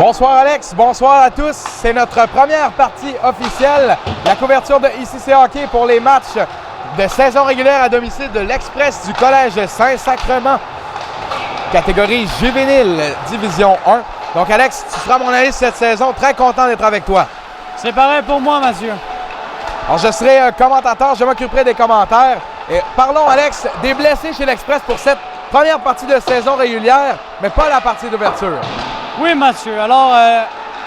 Bonsoir Alex, bonsoir à tous. C'est notre première partie officielle, la couverture de ICC Hockey pour les matchs de saison régulière à domicile de l'Express du Collège Saint-Sacrement, catégorie juvénile, division 1. Donc Alex, tu seras mon analyste cette saison, très content d'être avec toi. C'est pareil pour moi, Mathieu. Alors je serai commentateur, je m'occuperai des commentaires. Et parlons Alex, des blessés chez l'Express pour cette première partie de saison régulière, mais pas la partie d'ouverture. Oui, Mathieu. Alors,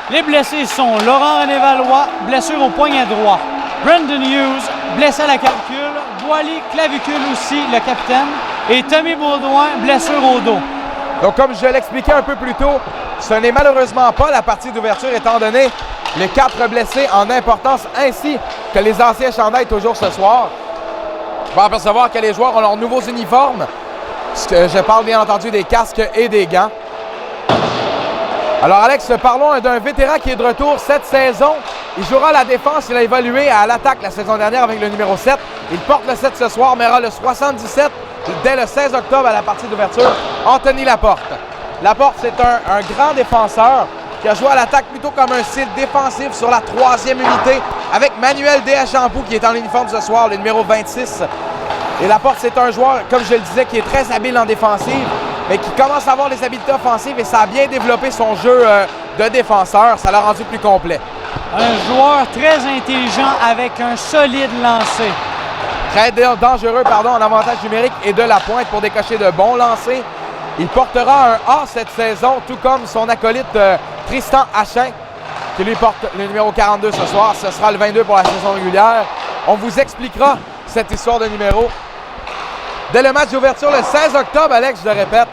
les blessés sont Laurent-René Valois, blessure au poignet droit. Brendan Hughes, blessé à la clavicule. Boily, clavicule aussi, le capitaine. Et Tommy Baudouin, blessure au dos. Donc, comme je l'expliquais un peu plus tôt, ce n'est malheureusement pas la partie d'ouverture étant donné les 4 blessés en importance ainsi que les anciens chandails toujours ce soir. On va apercevoir que les joueurs ont leurs nouveaux uniformes. Je parle bien entendu des casques et des gants. Alors Alex, parlons d'un vétéran qui est de retour cette saison. Il jouera à la défense, il a évolué à l'attaque la saison dernière avec le numéro 7. Il porte le 7 ce soir, mais aura le 77 dès le 16 octobre à la partie d'ouverture. Anthony Laporte. Laporte, c'est un grand défenseur qui a joué à l'attaque plutôt comme un style défensif sur la 3e unité avec Manuel Deschampoux qui est en uniforme ce soir, le numéro 26. Et Laporte, c'est un joueur, comme je le disais, qui est très habile en défensive, mais qui commence à avoir les habiletés offensives et ça a bien développé son jeu de défenseur. Ça l'a rendu plus complet. Un joueur très intelligent avec un solide lancer. Très dangereux, en avantage numérique et de la pointe pour décocher de bons lancers. Il portera un A cette saison, tout comme son acolyte Tristan Hachin, qui lui porte le numéro 42 ce soir. Ce sera le 22 pour la saison régulière. On vous expliquera cette histoire de numéro dès le match d'ouverture le 16 octobre, Alex, je le répète.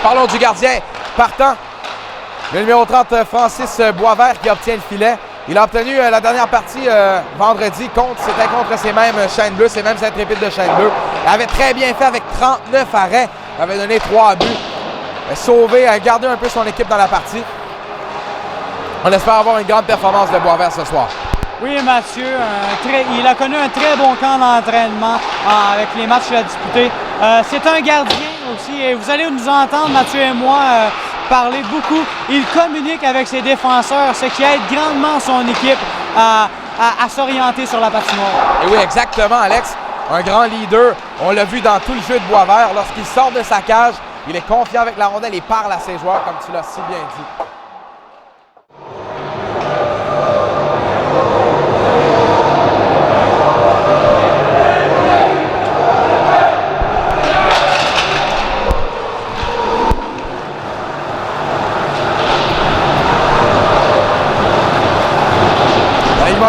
Parlons du gardien partant. Le numéro 30, Francis Boisvert, qui obtient le filet. Il a obtenu la dernière partie vendredi c'était contre ces mêmes Chênes Bleus, ces mêmes intrépides de Chênes Bleus. Il avait très bien fait avec 39 arrêts. Il avait donné 3 buts. Sauvé, gardé un peu son équipe dans la partie. On espère avoir une grande performance de Boisvert ce soir. Oui, Mathieu, il a connu un très bon camp d'entraînement avec les matchs qu'il a disputés. C'est un gardien aussi, et vous allez nous entendre, Mathieu et moi, parler beaucoup. Il communique avec ses défenseurs, ce qui aide grandement son équipe à s'orienter sur la patinoire. Et oui, exactement, Alex. Un grand leader. On l'a vu dans tout le jeu de Boisvert. Lorsqu'il sort de sa cage, il est confiant avec la rondelle et parle à ses joueurs, comme tu l'as si bien dit.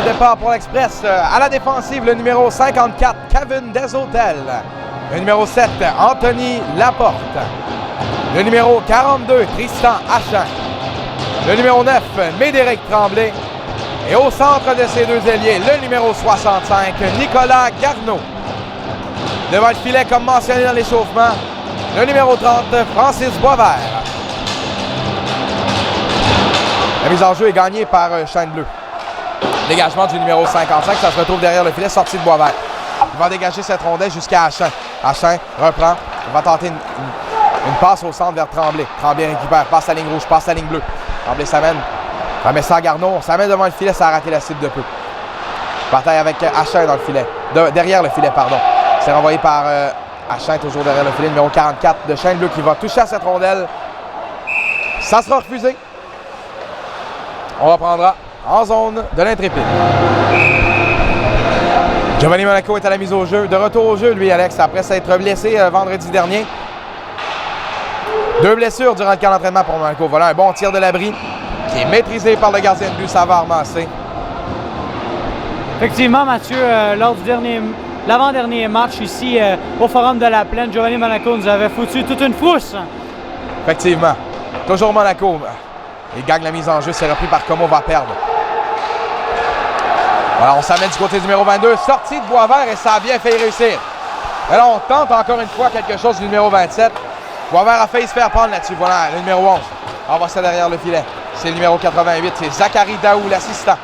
Départ pour l'Express. À la défensive, le numéro 54, Kevin Deshotel. Le numéro 7, Anthony Laporte. Le numéro 42, Tristan Hachin. Le numéro 9, Médéric Tremblay. Et au centre de ces deux ailiers, le numéro 65, Nicolas Garneau. Devant le filet, comme mentionné dans l'échauffement, le numéro 30, Francis Boisvert. La mise en jeu est gagnée par Chênes Bleus. Dégagement du numéro 55, ça se retrouve derrière le filet, sortie de Boisvert. Il va dégager cette rondelle jusqu'à Hachin. Hachin reprend, il va tenter une passe au centre vers Tremblay. Tremblay récupère, passe à ligne rouge, passe à ligne bleue. Tremblay s'amène, remet ça à Garneau, s'amène devant le filet, ça a raté la cible de peu. Bataille avec Hachin dans le filet, derrière le filet, pardon. C'est renvoyé par Hachin, toujours derrière le filet, numéro 44 de Chênes Bleus qui va toucher à cette rondelle. Ça sera refusé. On reprendra en zone de l'Intrépide. Giovanni Monaco est à la mise au jeu. De retour au jeu, lui, Alex, après s'être blessé vendredi dernier. 2 blessures durant le camp d'entraînement pour Monaco. Voilà un bon tir de l'abri qui est maîtrisé par le gardien de but, Savard Massé. Effectivement, Mathieu, lors du l'avant-dernier match ici au Forum de la Plaine, Giovanni Monaco nous avait foutu toute une frousse. Effectivement. Toujours Monaco. Il gagne la mise en jeu, c'est repris par Como, va perdre. Voilà, on s'amène du côté du numéro 22, sortie de Boisvert et ça a bien fait réussir. Et là, on tente encore une fois quelque chose du numéro 27. Boisvert a failli se faire prendre là-dessus. Voilà, le numéro 11. On va ça derrière le filet. C'est le numéro 88, c'est Zachary Daou, l'assistant.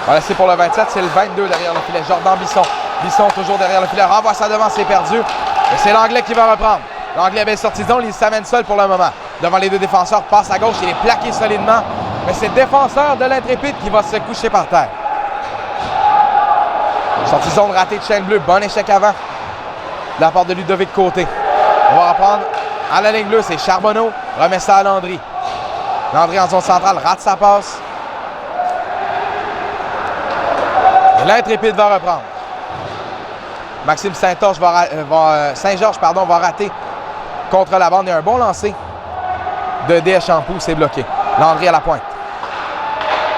Voilà, c'est pour le 27, c'est le 22 derrière le filet, Jordan Bisson. Bisson toujours derrière le filet, renvoie ça devant, c'est perdu. Et c'est l'Anglais qui va reprendre. L'Anglais a bien sorti de zone, il s'amène seul pour le moment. devant les deux défenseurs, passe à gauche, il est plaqué solidement. Mais c'est le défenseur de l'Intrépide qui va se coucher par terre. Sortie de zone ratée de Chaîne Bleue, bon échec avant de la part de Ludovic Côté. On va reprendre à la ligne bleue, c'est Charbonneau, remet ça à Landry. Landry en zone centrale, rate sa passe. Et l'Intrépide va reprendre. Maxime Saint-Georges va rater contre la bande. Il y a un bon lancer de Deschamps, c'est bloqué. Landry à la pointe.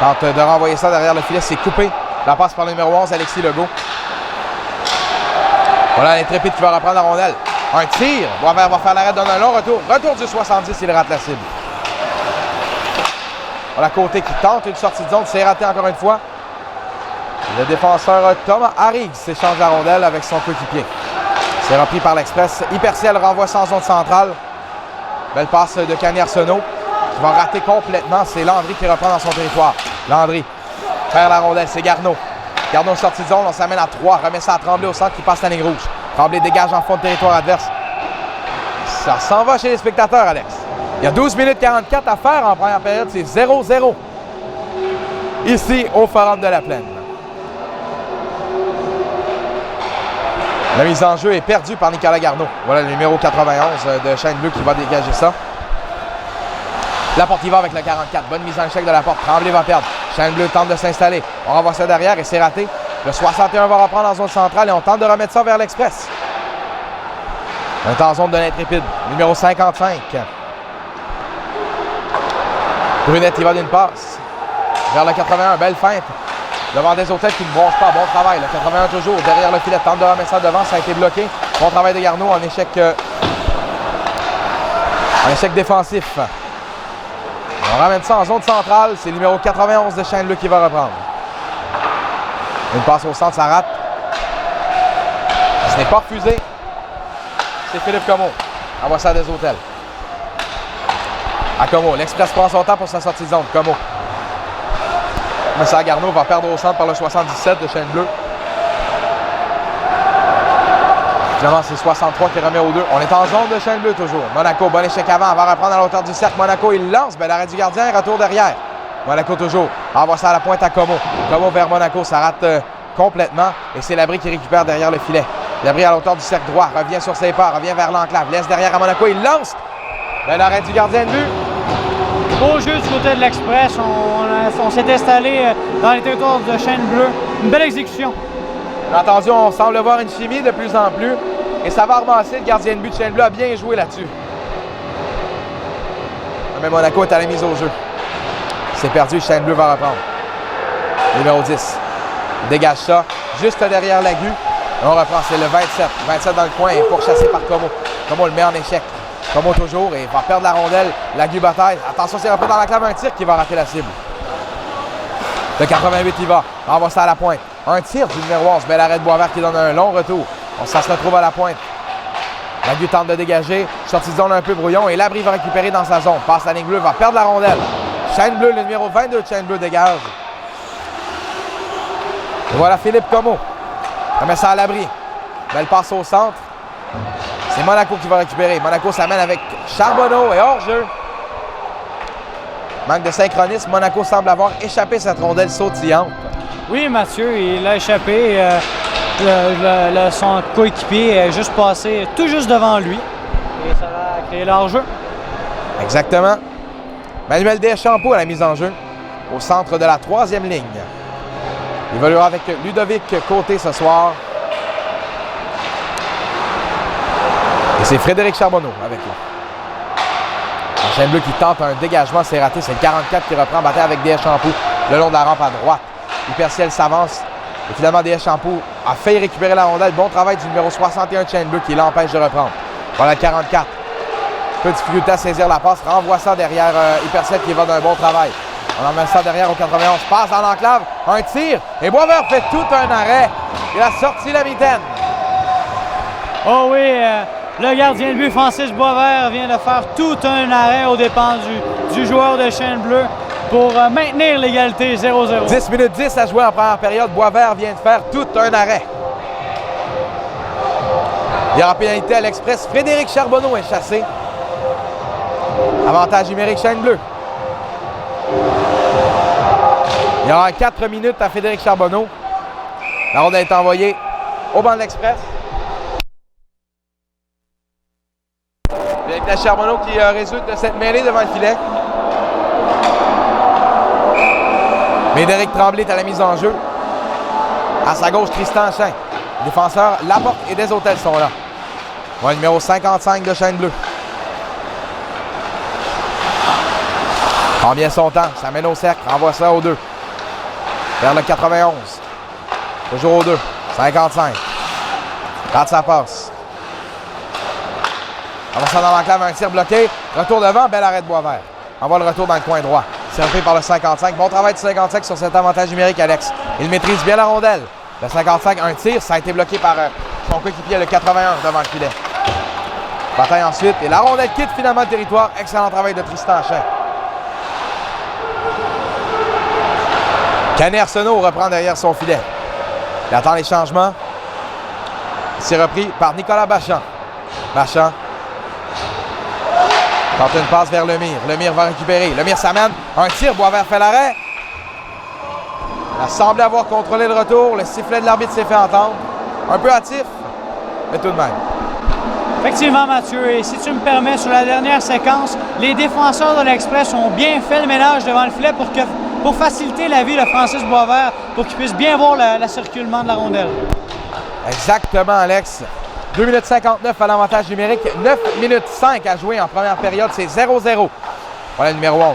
Tente de renvoyer ça derrière le filet, c'est coupé. La passe par le numéro 11, Alexis Legault. Voilà l'Intrépide qui va reprendre la rondelle. Un tir. Boisvert va faire l'arrêt, donne un long retour. Retour du 70, il rate la cible. Voilà Côté qui tente une sortie de zone. C'est raté encore une fois. Le défenseur Thomas Harrig s'échange la rondelle avec son coéquipier. C'est repris par l'Express. Hyperciel renvoie sans zone centrale. Belle passe de Camille Arsenault qui va rater complètement. C'est Landry qui reprend dans son territoire. Landry perd la rondelle. C'est Garneau. Garneau sortie de zone. On s'amène à 3. Remet ça à Tremblay au centre qui passe la ligne rouge. Tremblay dégage en fond de territoire adverse. Ça s'en va chez les spectateurs, Alex. Il y a 12 minutes 44 à faire en première période. C'est 0-0 ici au Forum de la Plaine. La mise en jeu est perdue par Nicolas Garneau. Voilà le numéro 91 de Chaîne Bleue qui va dégager ça. La porte y va avec le 44. Bonne mise en échec de la porte. Tremblay va perdre. Chaîne Bleue tente de s'installer. On renvoie ça derrière et c'est raté. Le 61 va reprendre en zone centrale et on tente de remettre ça vers l'Express. On est en zone de l'Intrépide. Numéro 55. Brunette, il va d'une passe. Vers le 81. Belle feinte. Devant des hôtels qui ne bronchent pas. Bon travail. Le 81 toujours derrière le filet. Tente de remettre ça devant. Ça a été bloqué. Bon travail de Garneau en échec défensif. On ramène ça en zone centrale. C'est le numéro 91 de Chaîne Bleue qui va reprendre. Une passe au centre, ça rate. Ce n'est pas refusé. C'est Philippe Comeau. Envoie ça à des hôtels. À Comeau. L'Express prend son temps pour sa sortie de zone. Comeau. Mais ça, Garneau va perdre au centre par le 77 de Chaîne Bleue. Finalement, c'est 63 qui remet aux deux. On est en zone de Chaîne Bleue toujours. Monaco, bon échec avant. On va reprendre à la hauteur du cercle. Monaco, il lance. Bel arrêt du gardien. Retour derrière. Monaco toujours. Envoie ça à la pointe à Comeau. Comeau vers Monaco. Ça rate complètement. Et c'est Labrie qui récupère derrière le filet. Labrie à la hauteur du cercle droit. Revient sur ses pas. Revient vers l'enclave. Laisse derrière à Monaco. Il lance. Bel arrêt du gardien de but. Beau jeu du côté de l'Express. On s'est installé dans les territoires de Chaîne Bleue. Une belle exécution. Bien entendu, on semble voir une chimie de plus en plus. Et ça va remasser. Le gardien de but de Chaîne Bleue a bien joué là-dessus. Mais Monaco est à la mise au jeu. C'est perdu. Chaîne Bleue va reprendre. Numéro 10. Il dégage ça. Juste derrière l'Agu. On reprend. C'est le 27. 27 dans le coin et pourchassé par Comeau. Comeau le met en échec. Comeau toujours et va perdre la rondelle. L'Agu bataille. Attention, c'est repris dans la clave. Un tir qui va rater la cible. Le 88, il va. Envoie ça à la pointe. Un tir du numéro 11. Bel arrêt de Boisvert qui donne un long retour. Ça se retrouve à la pointe. L'Agu tente de dégager. Sortie de zone un peu brouillon. Et Labrie va récupérer dans sa zone. Passe la ligne bleue. Va perdre la rondelle. Chaîne Bleue, le numéro 22 de Chaîne Bleue dégage. Et voilà Philippe Comeau. On met ça à Labrie. Belle passe au centre. C'est Monaco qui va récupérer. Monaco s'amène avec Charbonneau et hors-jeu. Manque de synchronisme. Monaco semble avoir échappé cette rondelle sautillante. Oui, Mathieu, il a échappé. Son coéquipier est juste passé tout juste devant lui. Et ça a créé l'hors-jeu. Exactement. Manuel Deschamps à la mise en jeu. Au centre de la troisième ligne. Il va jouer avec Ludovic Côté ce soir. Et c'est Frédéric Charbonneau avec lui. La Chaîne Bleue qui tente un dégagement, c'est raté. C'est le 44 qui reprend, bataille avec Deschamps le long de la rampe à droite. Hyperciel s'avance. Et finalement, Deschamps a failli récupérer la rondelle. Bon travail du numéro 61 de Chaîne Bleue qui l'empêche de reprendre. Voilà le 44. Peu de difficulté à saisir la passe. Renvoie ça derrière Hyperciel qui va d'un bon travail. On emmène ça derrière au 91. Passe dans l'enclave. Un tir. Et Boisvert fait tout un arrêt. Il a sorti la mitaine. Oh oui, le gardien de but Francis Boisvert vient de faire tout un arrêt aux dépens du joueur de Chaîne Bleue pour maintenir l'égalité 0-0. 10 minutes 10 à jouer en première période. Boisvert vient de faire tout un arrêt. Il y aura pénalité à l'Express. Frédéric Charbonneau est chassé. Avantage numérique, Chêne Bleu. Il y aura 4 minutes à Frédéric Charbonneau. La rondelle est envoyée au banc de l'Express. Avec la Charbonneau qui résulte de cette mêlée devant le filet. Médéric Tremblay est à la mise en jeu. À sa gauche, Tristan Chêne. Les défenseurs Laporte et Desautels sont là. Bon, le numéro 55 de Chêne Bleu. Prend bien son temps, ça mène au cercle, renvoie ça au 2. Vers le 91. Toujours au 2. 55. Rate sa passe. On va s'en dans l'enclave, un tir bloqué. Retour devant, bel arrêt de Boisvert. On voit le retour dans le coin droit. Servi par le 55. Bon travail du 55 sur cet avantage numérique, Alex. Il maîtrise bien la rondelle. Le 55, un tir, ça a été bloqué par son coéquipier, le 81, devant le filet. Bataille ensuite. Et la rondelle quitte finalement le territoire. Excellent travail de Tristan Chêne. Canet Arsenault reprend derrière son filet. Il attend les changements. C'est repris par Nicolas Bachand. Bachand tente une passe vers Lemire. Lemire va récupérer. Lemire s'amène. Un tir. Boisvert fait l'arrêt. Il a semblé avoir contrôlé le retour. Le sifflet de l'arbitre s'est fait entendre. Un peu hâtif, mais tout de même. Effectivement, Mathieu, et si tu me permets, sur la dernière séquence, les défenseurs de l'Express ont bien fait le ménage devant le filet pour faciliter la vie de Francis Boisvert, pour qu'il puisse bien voir le circulement de la rondelle. Exactement, Alex. 2 minutes 59 à l'avantage numérique. 9 minutes 5 à jouer en première période. C'est 0-0. Voilà le numéro 11.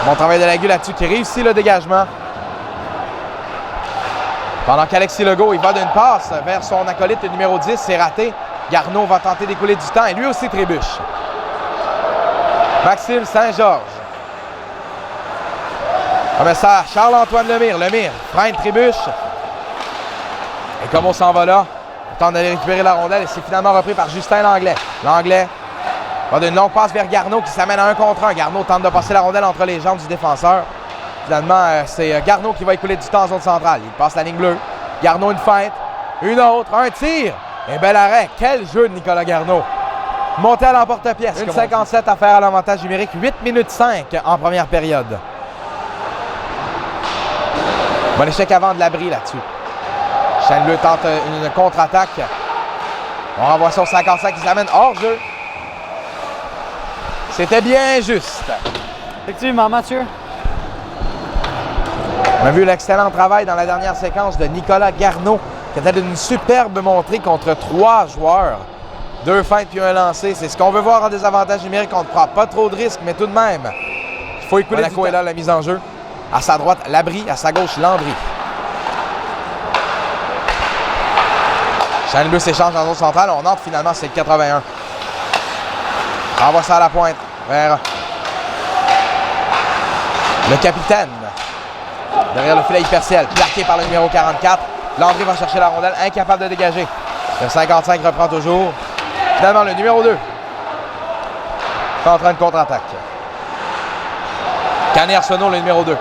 Bon travail de Lagu là-dessus qui réussit le dégagement. Pendant qu'Alexis Legault, il va d'une passe vers son acolyte, le numéro 10. C'est raté. Garneau va tenter d'écouler du temps et lui aussi trébuche. Maxime Saint-Georges. Commissaire Charles-Antoine Lemire. Lemire freine, trébuche. Et comme on s'en va là, il tente d'aller récupérer la rondelle et c'est finalement repris par Justin Langlais. Langlais va d'une longue passe vers Garneau qui s'amène à 1 contre 1. Garneau tente de passer la rondelle entre les jambes du défenseur. Finalement, c'est Garneau qui va écouler du temps en zone centrale. Il passe la ligne bleue. Garneau une feinte. Une autre. Un tir. Un bel arrêt. Quel jeu de Nicolas Garneau. Monté à l'emporte-pièce. Une 57 à faire à l'avantage numérique. 8 minutes 5 en première période. Bon échec avant de l'abri là-dessus. Chêne Bleu tente une contre-attaque. On renvoie ça au 55 qui s'amène hors jeu. C'était bien juste. Effectivement, Mathieu. On a vu l'excellent travail dans la dernière séquence de Nicolas Garneau, qui était d'une superbe montrée contre 3 joueurs. 2 feintes puis un lancé. C'est ce qu'on veut voir en désavantage numérique. On ne prend pas trop de risques, mais tout de même, il faut écouler du temps. Là, la mise en jeu. À sa droite, Labrie. À sa gauche, Landry. Chêne Bleu s'échange en zone centrale. On entre finalement, c'est le 81. Envoie ça à la pointe vers le capitaine. Derrière le filet hyperciel, plaqué par le numéro 44. Landry va chercher la rondelle, incapable de dégager. Le 55 reprend toujours. Finalement, le numéro 2 est en train de contre-attaque. Canet Arsenault, le numéro 2.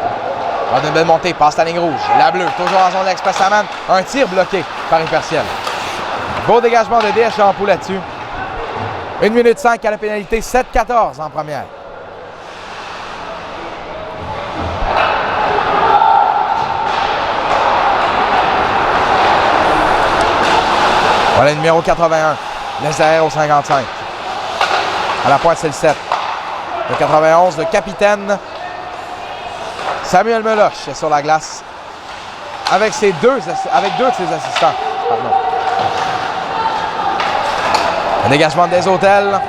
Va d'une belle montée, passe la ligne rouge. La bleue, toujours en zone d'express Saman. Un tir bloqué par hyperciel. Beau dégagement de DS Champoux là-dessus. 1 minute 5 à la pénalité, 7-14 en première. Voilà le numéro 81. Laisse derrière au 55. À la pointe, c'est le 7. Le 91, le capitaine Samuel Meloche est sur la glace avec deux de ses assistants. Pardon. Le dégagement des hôtels.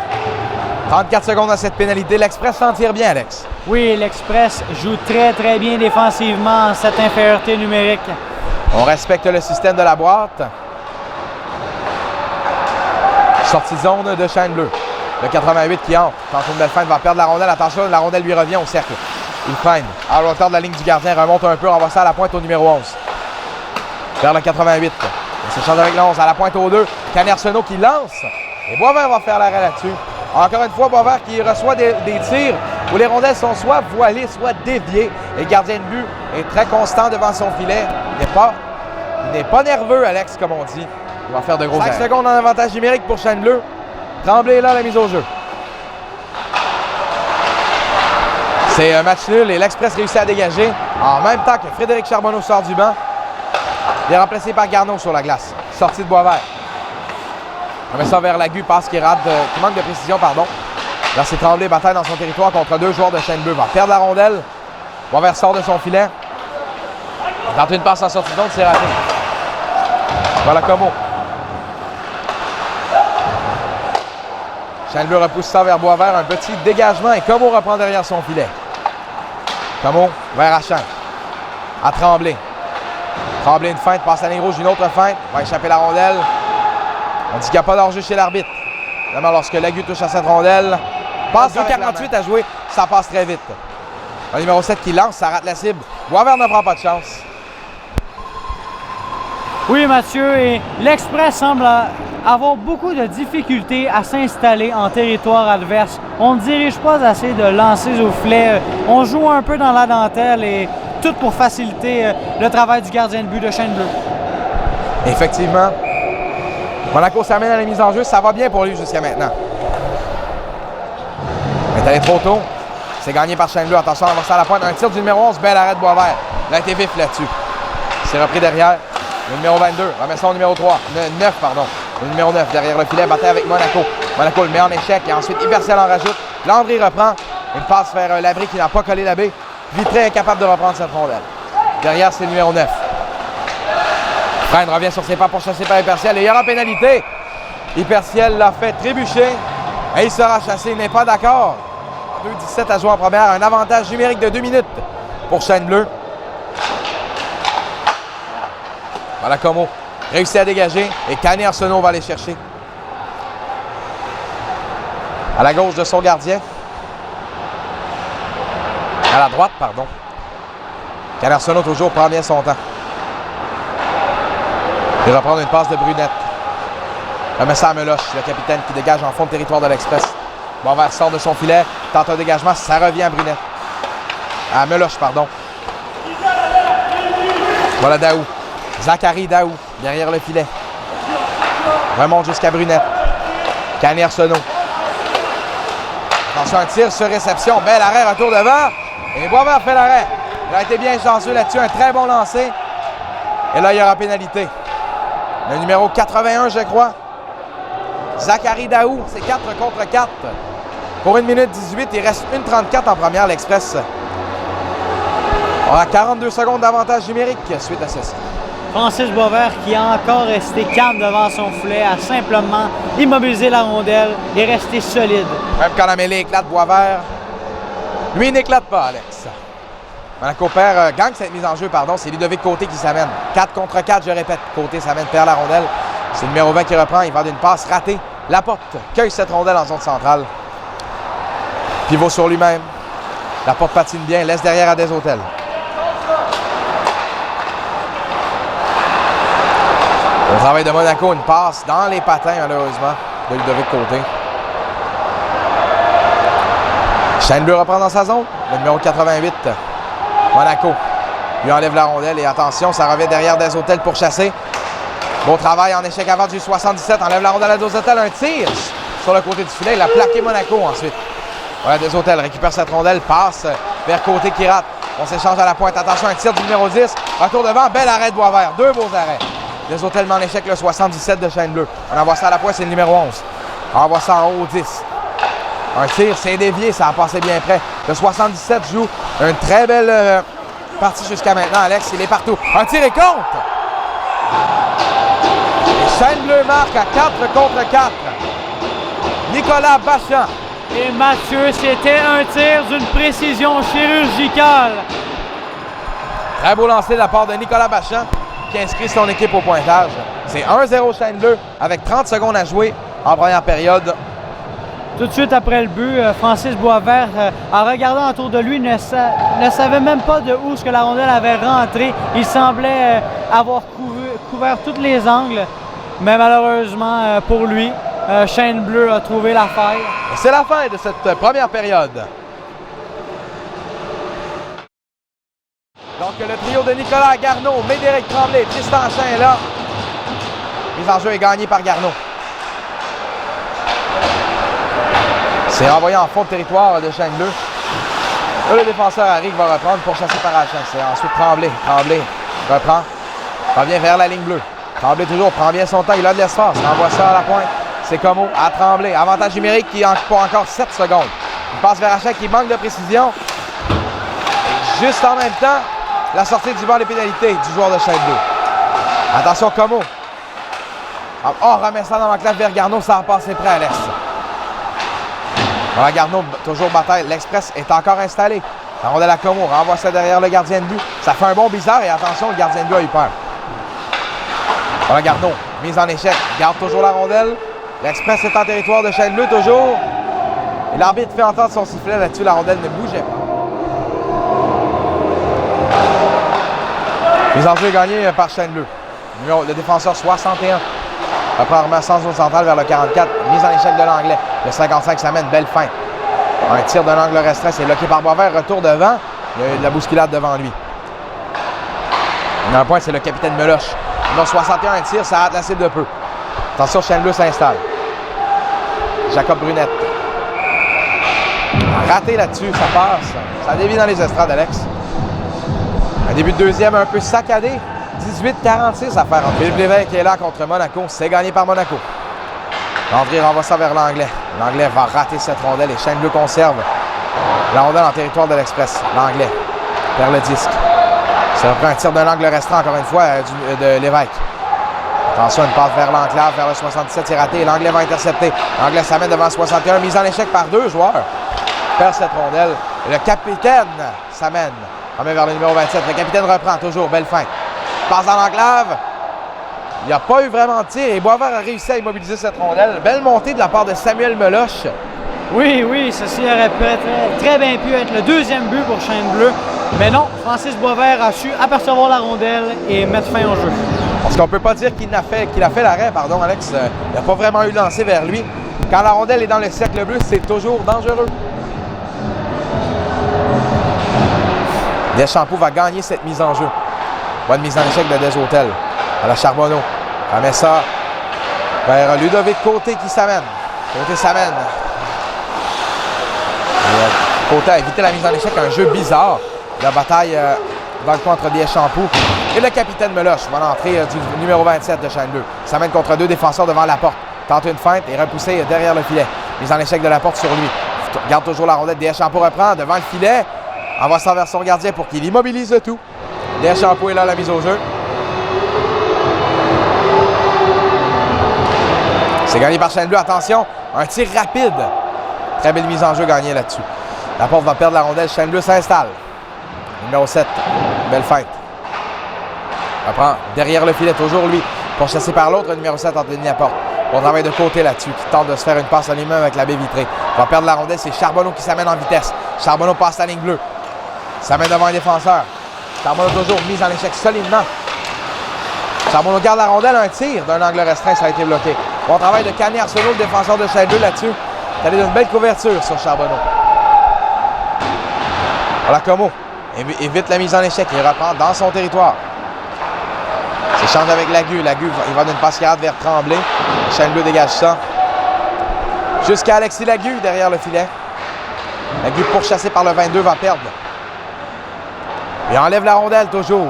34 secondes à cette pénalité. L'Express s'en tire bien, Alex. Oui, l'Express joue très bien défensivement en cette infériorité numérique. On respecte le système de la boîte. Sortie de zone de Chêne Bleu. Le 88 qui entre. Tente une belle feinte, va perdre la rondelle. Attention, la rondelle lui revient au cercle. Il freine. À la hauteur de la ligne du gardien, remonte un peu, envoie ça à la pointe au numéro 11. Vers le 88. Il s'échange avec le 11. À la pointe au 2. Canet Arsenault qui lance. Et Boisvert va faire l'arrêt là-dessus. Encore une fois, Boisvert qui reçoit des tirs où les rondelles sont soit voilées, soit déviées. Et le gardien de but est très constant devant son filet. Il n'est pas nerveux, Alex, comme on dit. Il va faire de gros 5 secondes en avantage numérique pour Chêne Bleu. Tremblay est là, la mise au jeu. C'est un match nul et l'Express réussit à dégager en même temps que Frédéric Charbonneau sort du banc. Il est remplacé par Garneau sur la glace. Sortie de Boisvert. On met ça vers Lagu, passe qui manque de précision, pardon. Là, c'est Tremblay, bataille dans son territoire contre 2 joueurs de Chêne-Bleu. Va perdre la rondelle. Boisvert sort de son filet. Il tente une passe en sortie de zone, c'est raté. Voilà Como. Chêne-Bleu repousse ça vers Boisvert. Un petit dégagement et Como reprend derrière son filet. Como vers Achan. À Tremblay. Tremblay une feinte, passe à la ligne rouge, une autre feinte. Va échapper la rondelle. On dit qu'il n'y a pas d'enjeu chez l'arbitre. Vraiment, lorsque Lagu touche à cette rondelle, passe 2,48 à jouer, ça passe très vite. Le numéro 7 qui lance, ça rate la cible. Boisvert ne prend pas de chance. Oui, Mathieu, et l'Express semble avoir beaucoup de difficultés à s'installer en territoire adverse. On ne dirige pas assez de lancers au filet. On joue un peu dans la dentelle et tout pour faciliter le travail du gardien de but de Chêne-Bleu. Effectivement. Monaco s'amène à la mise en jeu. Ça va bien pour lui jusqu'à maintenant. Il est allé trop tôt. C'est gagné par Chêne-Bleu. Attention, on va à la pointe. Un tir du numéro 11. Bel arrêt de Boisvert. Il a été vif là-dessus. C'est repris derrière. Le numéro 22. Remet ça au numéro 3. 9, pardon. Le numéro 9 derrière le filet. Bataille avec Monaco. Monaco le met en échec. Et ensuite, Hyperciel en rajoute. Landry reprend. Une passe vers Labrie qui n'a pas collé la baie. Vitré incapable de reprendre cette rondelle. Derrière, c'est le numéro 9. Freine revient sur ses pas pour chasser par Hyperciel. Et il y aura pénalité. Hyperciel l'a fait trébucher. Et il sera chassé. Il n'est pas d'accord. 2,17 à jouer en première. Un avantage numérique de 2 minutes pour Chêne-Bleu. Voilà Como. Réussit à dégager. Et Canet Arsenault va aller chercher. À la gauche de son gardien. À la droite, pardon. Canet Arsenault toujours prend bien son temps. Il va prendre une passe de Brunette. Remet ça à Meloche, le capitaine qui dégage en fond de territoire de l'Express. Boisvert sort de son filet, tente un dégagement, ça revient à Brunette. À Meloche, pardon. Voilà Daou. Zachary Daou, derrière le filet. Remonte jusqu'à Brunette. Canet Arsenault. Attention, un tir sur réception. Bel arrêt, retour devant. Et Boisvert fait l'arrêt. Il a été bien chanceux là-dessus, un très bon lancer. Et là, il y aura pénalité. Le numéro 81, je crois. Zachary Daou, c'est 4 contre 4. Pour 1 minute 18, il reste 1,34 en première, l'Express. On a 42 secondes d'avantage numérique suite à ceci. Francis Boisvert qui a encore resté calme devant son filet, a simplement immobilisé la rondelle et resté solide. Même quand la mêlée éclate, Boisvert, lui, il n'éclate pas, Alex. Monaco gagne cette mise en jeu, pardon. C'est Ludovic Côté qui s'amène. 4 contre 4, je répète. Côté s'amène, perd la rondelle. C'est le numéro 20 qui reprend. Il va d'une passe ratée. Laporte cueille cette rondelle en zone centrale. Pivot sur lui-même. Laporte patine bien, laisse derrière à Deshôtels. Le travail de Monaco, une passe dans les patins, malheureusement, de Ludovic Côté. Chêne-Bleu reprend dans sa zone. Le numéro 88. Monaco lui enlève la rondelle et attention, ça revient derrière Deshôtels pour chasser. Beau travail en échec avant du 77. Enlève la rondelle à Deshôtels. Un tir sur le côté du filet. Il a plaqué Monaco ensuite. Voilà, Deshôtels récupère cette rondelle. Passe vers Côté qui rate. On s'échange à la pointe. Attention, un tir du numéro 10. Retour devant. Bel arrêt de Boisvert. 2 beaux arrêts. Deshôtels met en échec le 77 de Chêne-Bleu. On envoie ça à la pointe. C'est le numéro 11. On envoie ça en haut au 10. Un tir, c'est dévié. Ça a passé bien près. Le 77 joue une très belle partie jusqu'à maintenant, Alex. Il est partout. Un tir et compte! Chêne-Bleu marque à 4 contre 4. Nicolas Bachand. Et Mathieu, c'était un tir d'une précision chirurgicale. Très beau lancer de la part de Nicolas Bachand qui inscrit son équipe au pointage. C'est 1-0 Chêne-Bleu avec 30 secondes à jouer en première période. Tout de suite après le but, Francis Boisvert, en regardant autour de lui, ne savait même pas de où que la rondelle avait rentré. Il semblait avoir couvert tous les angles, mais malheureusement pour lui, Chêne-Bleu a trouvé la faille. C'est la fin de cette première période. Donc le trio de Nicolas Garneau, Médéric Tremblay, Tristan Achin est là. Mise en jeu est gagnée par Garneau. C'est renvoyé en fond de territoire de Chêne-Bleu. Là, le défenseur Harry va reprendre pour chasser par Achin. C'est ensuite Tremblay. Tremblay reprend. Revient vers la ligne bleue. Tremblay toujours prend bien son temps. Il a de l'espace. Il envoie ça à la pointe. C'est Comeau à Tremblay. Avantage numérique qui pour encore 7 secondes. Il passe vers Achin qui manque de précision. Et juste en même temps, la sortie du banc de pénalité du joueur de Chêne-Bleu. Attention, Comeau. Oh, remet ça dans l'enclave vers Garneau. Ça a passé près à l'est. Voilà, Garneau, toujours bataille. L'Express est encore installé. La rondelle à Comeau, renvoie ça derrière le gardien de but. Ça fait un bon bizarre et attention, le gardien de but a eu peur. Voilà, Garneau, mise en échec. Garde toujours la rondelle. L'Express est en territoire de Chêne-Bleu toujours. Et l'arbitre fait entendre son sifflet là-dessus. La rondelle ne bougeait pas. Mise en jeu gagnée par Chêne-Bleu. Le défenseur 61. Reprend en remerciant zone centrale vers le 44. Mise en échec de l'Anglais. Le 55 s'amène. Belle fin. Un tir d'un angle restreint. C'est bloqué par Boisvert. Retour devant. Il y a eu de la bousculade devant lui. Un point, c'est le capitaine Meloche. Numéro 61, un tir. Ça rate la cible de peu. Attention, Chêne-Bleu s'installe. Jacob Brunette. Raté là-dessus. Ça passe. Ça dévie dans les estrades, Alex. Un début de deuxième un peu saccadé. 18-46 à faire. Philippe Lévesque est là contre Monaco. C'est gagné par Monaco. Landry renvoie ça vers l'Anglais. L'Anglais va rater cette rondelle et Chêne-Bleu conserve la rondelle en territoire de l'Express. L'Anglais perd le disque. Ça reprend un tir d'un angle restreint encore une fois de Lévesque. Attention, une passe vers l'enclave, vers le 77, c'est raté. L'Anglais va intercepter. L'Anglais s'amène devant le 61, mise en échec par deux joueurs. Perd cette rondelle. Et le capitaine s'amène. Remet vers le numéro 27. Le capitaine reprend toujours. Belle fin. Passe dans l'enclave. Il n'y a pas eu vraiment de tir et Boisvert a réussi à immobiliser cette rondelle. Belle montée de la part de Samuel Meloche. Oui, ceci aurait très bien pu être le deuxième but pour Chêne-Bleu. Mais non, Francis Boisvert a su apercevoir la rondelle et mettre fin au jeu. Parce qu'on ne peut pas dire qu'il a fait l'arrêt, pardon Alex. Il n'a pas vraiment eu lancé vers lui. Quand la rondelle est dans le cercle bleu, c'est toujours dangereux. Deschamps va gagner cette mise en jeu. Bonne mise en échec de Desautels. À la Charbonneau. Remet ça vers Ludovic Côté qui s'amène. Côté s'amène. Côté a évité la mise en échec. Un jeu bizarre. La bataille dans le coin entre Deschamps et le capitaine Meloche va l'entrée du numéro 27 de Chêne-Bleu. S'amène contre deux défenseurs devant la porte. Tente une feinte et repoussé derrière le filet. Mise en échec de la porte sur lui. Garde toujours la rondelle. Deschamps reprend devant le filet. Envoie ça vers son gardien pour qu'il immobilise le tout. Deschamps est là à la mise au jeu. C'est gagné par Chêne-Bleu. Attention, un tir rapide. Très belle mise en jeu gagnée là-dessus. La porte va perdre la rondelle. Chêne-Bleu s'installe. Numéro 7. Belle feinte. Reprend derrière le filet, toujours lui. Pour chasser par l'autre, le numéro 7 Anthony Laporte. Bon travail de côté là-dessus, qui tente de se faire une passe à lui-même avec la baie vitrée. Va perdre la rondelle, c'est Charbonneau qui s'amène en vitesse. Charbonneau passe la ligne bleue. S'amène devant un défenseur. Charbonneau toujours mise en échec solidement. Charbonneau garde la rondelle, un tir d'un angle restreint, ça a été bloqué. Bon travail de Canet Arsenault, le défenseur de Chêne-Bleu là-dessus. Il a donné une belle couverture sur Charbonneau. Voilà Comeau. Évite la mise en échec. Il reprend dans son territoire. S'échange avec Lagu. Lagu, il va d'une passe qui rate vers Tremblay. Chêne-Bleu dégage ça. Jusqu'à Alexis Lagu derrière le filet. Lagu pourchassé par le 22 va perdre. Il enlève la rondelle toujours.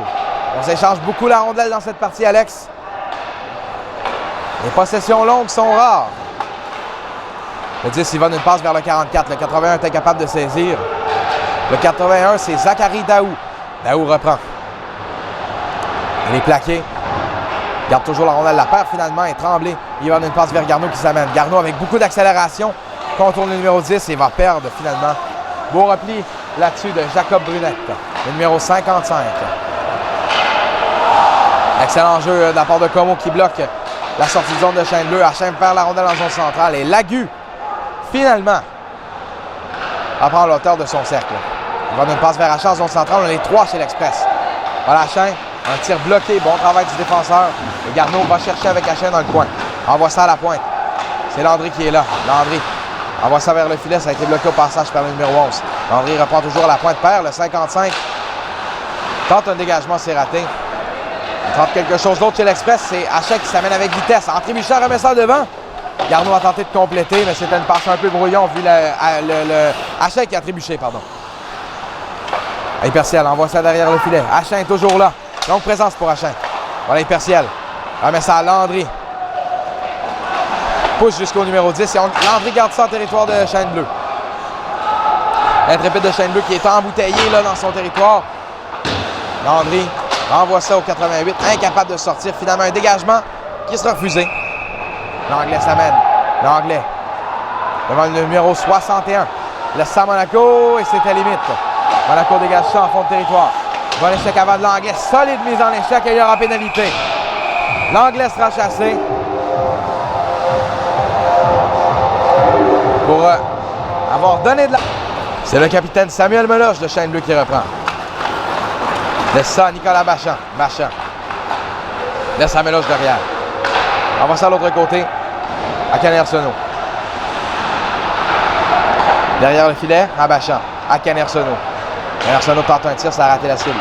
On s'échange beaucoup la rondelle dans cette partie, Alex. Les possessions longues sont rares. Le 10, il va d'une passe vers le 44. Le 81 est incapable de saisir. Le 81, c'est Zachary Daou. Daou reprend. Il est plaqué. Garde toujours la rondelle. La perd finalement et Tremblay. Il va d'une passe vers Garneau qui s'amène. Garneau avec beaucoup d'accélération. Contourne le numéro 10 et va perdre finalement. Beau repli là-dessus de Jacob Brunette. Le numéro 55. Excellent jeu de la part de Comeau qui bloque la sortie de zone de Chêne-Bleu. Achin perd la rondelle en zone centrale. Et Lagu, finalement, va prendre l'auteur de son cercle. Il va d'une passe vers Achin en zone centrale. On est 3 chez l'Express. Voilà Achin. Un tir bloqué. Bon travail du défenseur. Et Garneau va chercher avec Achin dans le coin. Envoie ça à la pointe. C'est Landry qui est là. Landry envoie ça vers le filet. Ça a été bloqué au passage par le numéro 11. Landry reprend toujours à la pointe. Perd le 55. Tente un dégagement. C'est raté. Il tente quelque chose d'autre chez l'Express. C'est Achin qui s'amène avec vitesse. André Michel remet ça devant. Garneau a tenté de compléter, mais c'était une passe un peu brouillon vu Achin qui a trébuché, pardon. Hyperciel envoie ça derrière le filet. Achin est toujours là. Longue présence pour Achin. Voilà Hyperciel. Remet ça à Landry. Pousse jusqu'au numéro 10. Et Landry garde ça en territoire de Chêne Bleu. L'intrépide de Chêne Bleu qui est embouteillé là, dans son territoire. Landry renvoie ça au 88. Incapable de sortir. Finalement, un dégagement qui sera refusé. L'Anglais s'amène. L'Anglais devant le numéro 61. Laisse ça à Monaco et c'était limite. Monaco dégage ça en fond de territoire. Bon échec avant de l'Anglais. Solide mise en échec et il y aura pénalité. L'Anglais sera chassé. Pour avoir donné de la... C'est le capitaine Samuel Meloche de Chêne Bleu qui reprend. Laisse ça à Nicolas Bachand. Bachand. Laisse à Meloche derrière. On va ça à l'autre côté. À Canet-Arsenault. Derrière le filet, à Bachand. À Canet-Arsenault. Canet-Arsenault tente un tir, ça a raté la cible.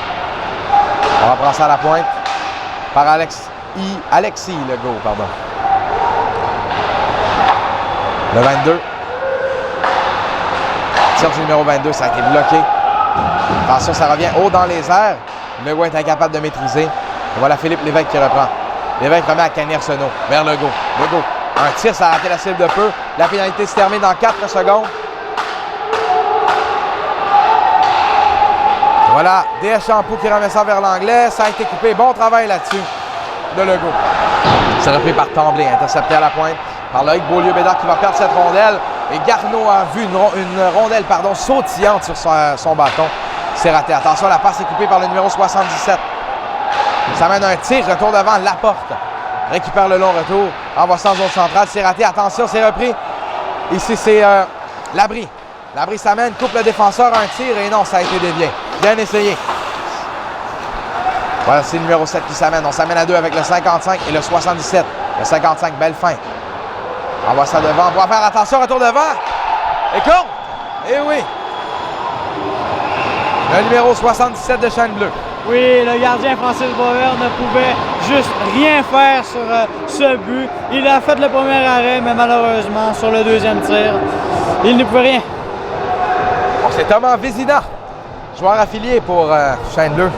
On reprend ça à la pointe. Par Alexis Legault, pardon. Le 22. Tir du numéro 22, ça a été bloqué. Attention, ça revient haut dans les airs. Legault est incapable de maîtriser. Et voilà Philippe Lévesque qui reprend. Lévesque remet à Canet-Arsenault. Vers Legault. Legault. Un tir, ça a raté la cible de peu. La pénalité se termine dans 4 secondes. Voilà, Deschamps qui remet ça vers l'Anglais. Ça a été coupé. Bon travail là-dessus de Legault. C'est repris par Tremblay, intercepté à la pointe par Loïc Beaulieu-Bédard qui va perdre cette rondelle. Et Garneau a vu une rondelle sautillante sur son bâton. C'est raté. Attention, la passe est coupée par le numéro 77. Ça mène un tir, retour devant, Laporte. Récupère le long retour. Envoie ça en zone centrale. C'est raté. Attention, c'est repris. Ici, c'est Labrie. Labrie s'amène, coupe le défenseur, un tir et non, ça a été dévié. Bien essayé. Voilà, c'est le numéro 7 qui s'amène. On s'amène à 2 avec le 55 et le 77. Le 55, belle fin. On voit ça devant. On va faire attention, retour devant. Et compte. Et oui. Le numéro 77 de Chêne Bleu. Oui, le gardien Francis Boisvert ne pouvait juste rien faire sur ce but. Il a fait le premier arrêt, mais malheureusement, sur le deuxième tir, il ne pouvait rien. Bon, c'est Thomas Vézina, joueur affilié pour Chêne Bleu,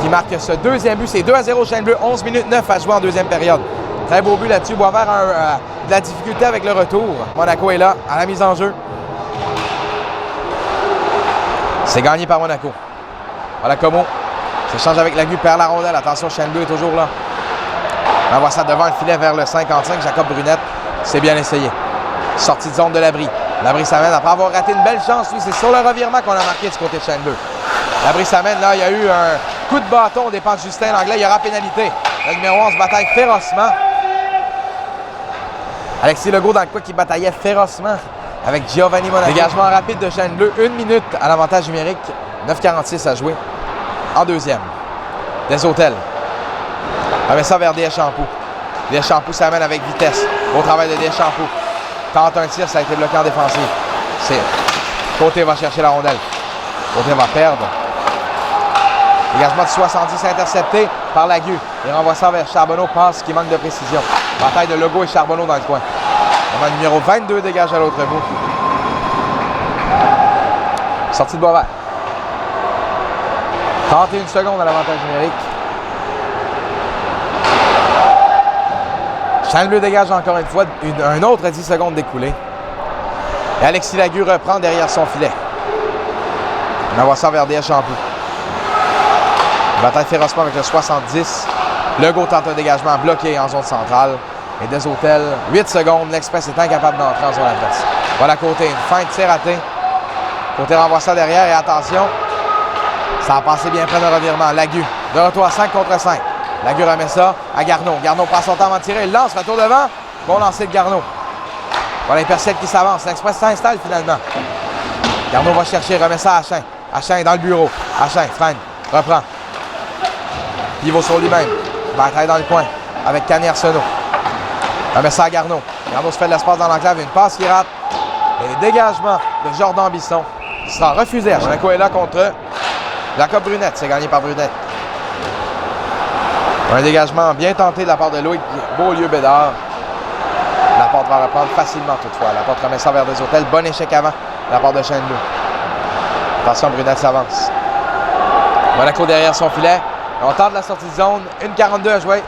qui marque ce deuxième but. C'est 2-0 Chêne Bleu, 11 minutes 9 à jouer en deuxième période. Très beau but là-dessus. Boisvert a de la difficulté avec le retour. Monaco est là, à la mise en jeu. C'est gagné par Monaco. Voilà Como. S'échange avec Lagu, perd la rondelle. Attention, Chêne Bleu est toujours là. On voit ça devant le filet vers le 55. Jacob Brunette, c'est bien essayé. Sortie de zone de Labrie. Labrie s'amène après avoir raté une belle chance. Lui, c'est sur le revirement qu'on a marqué du côté de Chêne Bleu. Labrie s'amène. Là, il y a eu un coup de bâton aux dépens de Justin Langlais. Il y aura pénalité. Le numéro 11 bataille férocement. Alexis Legault dans le coin qui bataillait férocement avec Giovanni Monaco. Dégagement rapide de Chêne Bleu. 1 minute à l'avantage numérique. 9,46 à jouer. En deuxième. Des hôtels. On met ça vers Deschamps. Deschamps s'amène avec vitesse. Au travail de Deschamps. Tente un tir, ça a été bloqué en défensive. Côté va chercher la rondelle. Côté va perdre. Dégagement de 70 intercepté par Lagu. Il renvoie ça vers Charbonneau. Passe qui manque de précision. Bataille de Legault et Charbonneau dans le coin. Le numéro 22 dégage à l'autre bout. Sortie de Boisvert. 31 secondes à l'avantage numérique. Chêne Bleu dégage encore une fois un autre 10 secondes d'écoulé. Et Alexis Lagu reprend derrière son filet. On envoie ça vers Deschamps. Bataille férocement avec le 70. Legault tente un dégagement bloqué en zone centrale. Et des hôtels, 8 secondes. L'Express est incapable d'entrer en zone adverse. Voilà Côté, une fin de tir raté. Côté renvoie ça derrière et attention. Ça a passé bien près d'un revirement. Lagu, de retour à 5 contre 5. Lagu remet ça à Garneau. Garneau prend son temps avant de tirer. Il lance, retour devant. Bon lancer de Garneau. Voilà Hyperciel qui s'avance. L'Express s'installe finalement. Garneau va chercher, remet ça à Achin. Achin est dans le bureau. Achin freine, reprend. Pivot sur lui-même. Bataille dans le coin avec Canet-Arsenault. Remet ça à Garneau. Garneau se fait de l'espace dans l'enclave. Une passe qui rate. Et dégagement de Jordan Bisson. Il sera refusé. Monaco est là contre Jacob Brunette. C'est gagné par Brunette. Un dégagement bien tenté de la part de Loïc Beaulieu-Bédard. Laporte va reprendre facilement toutefois. Laporte remet ça vers des hôtels. Bon échec avant de la part de Chêne Bleu. Attention, Brunette s'avance. Monaco derrière son filet. On tente la sortie de zone. 1,42 à jouer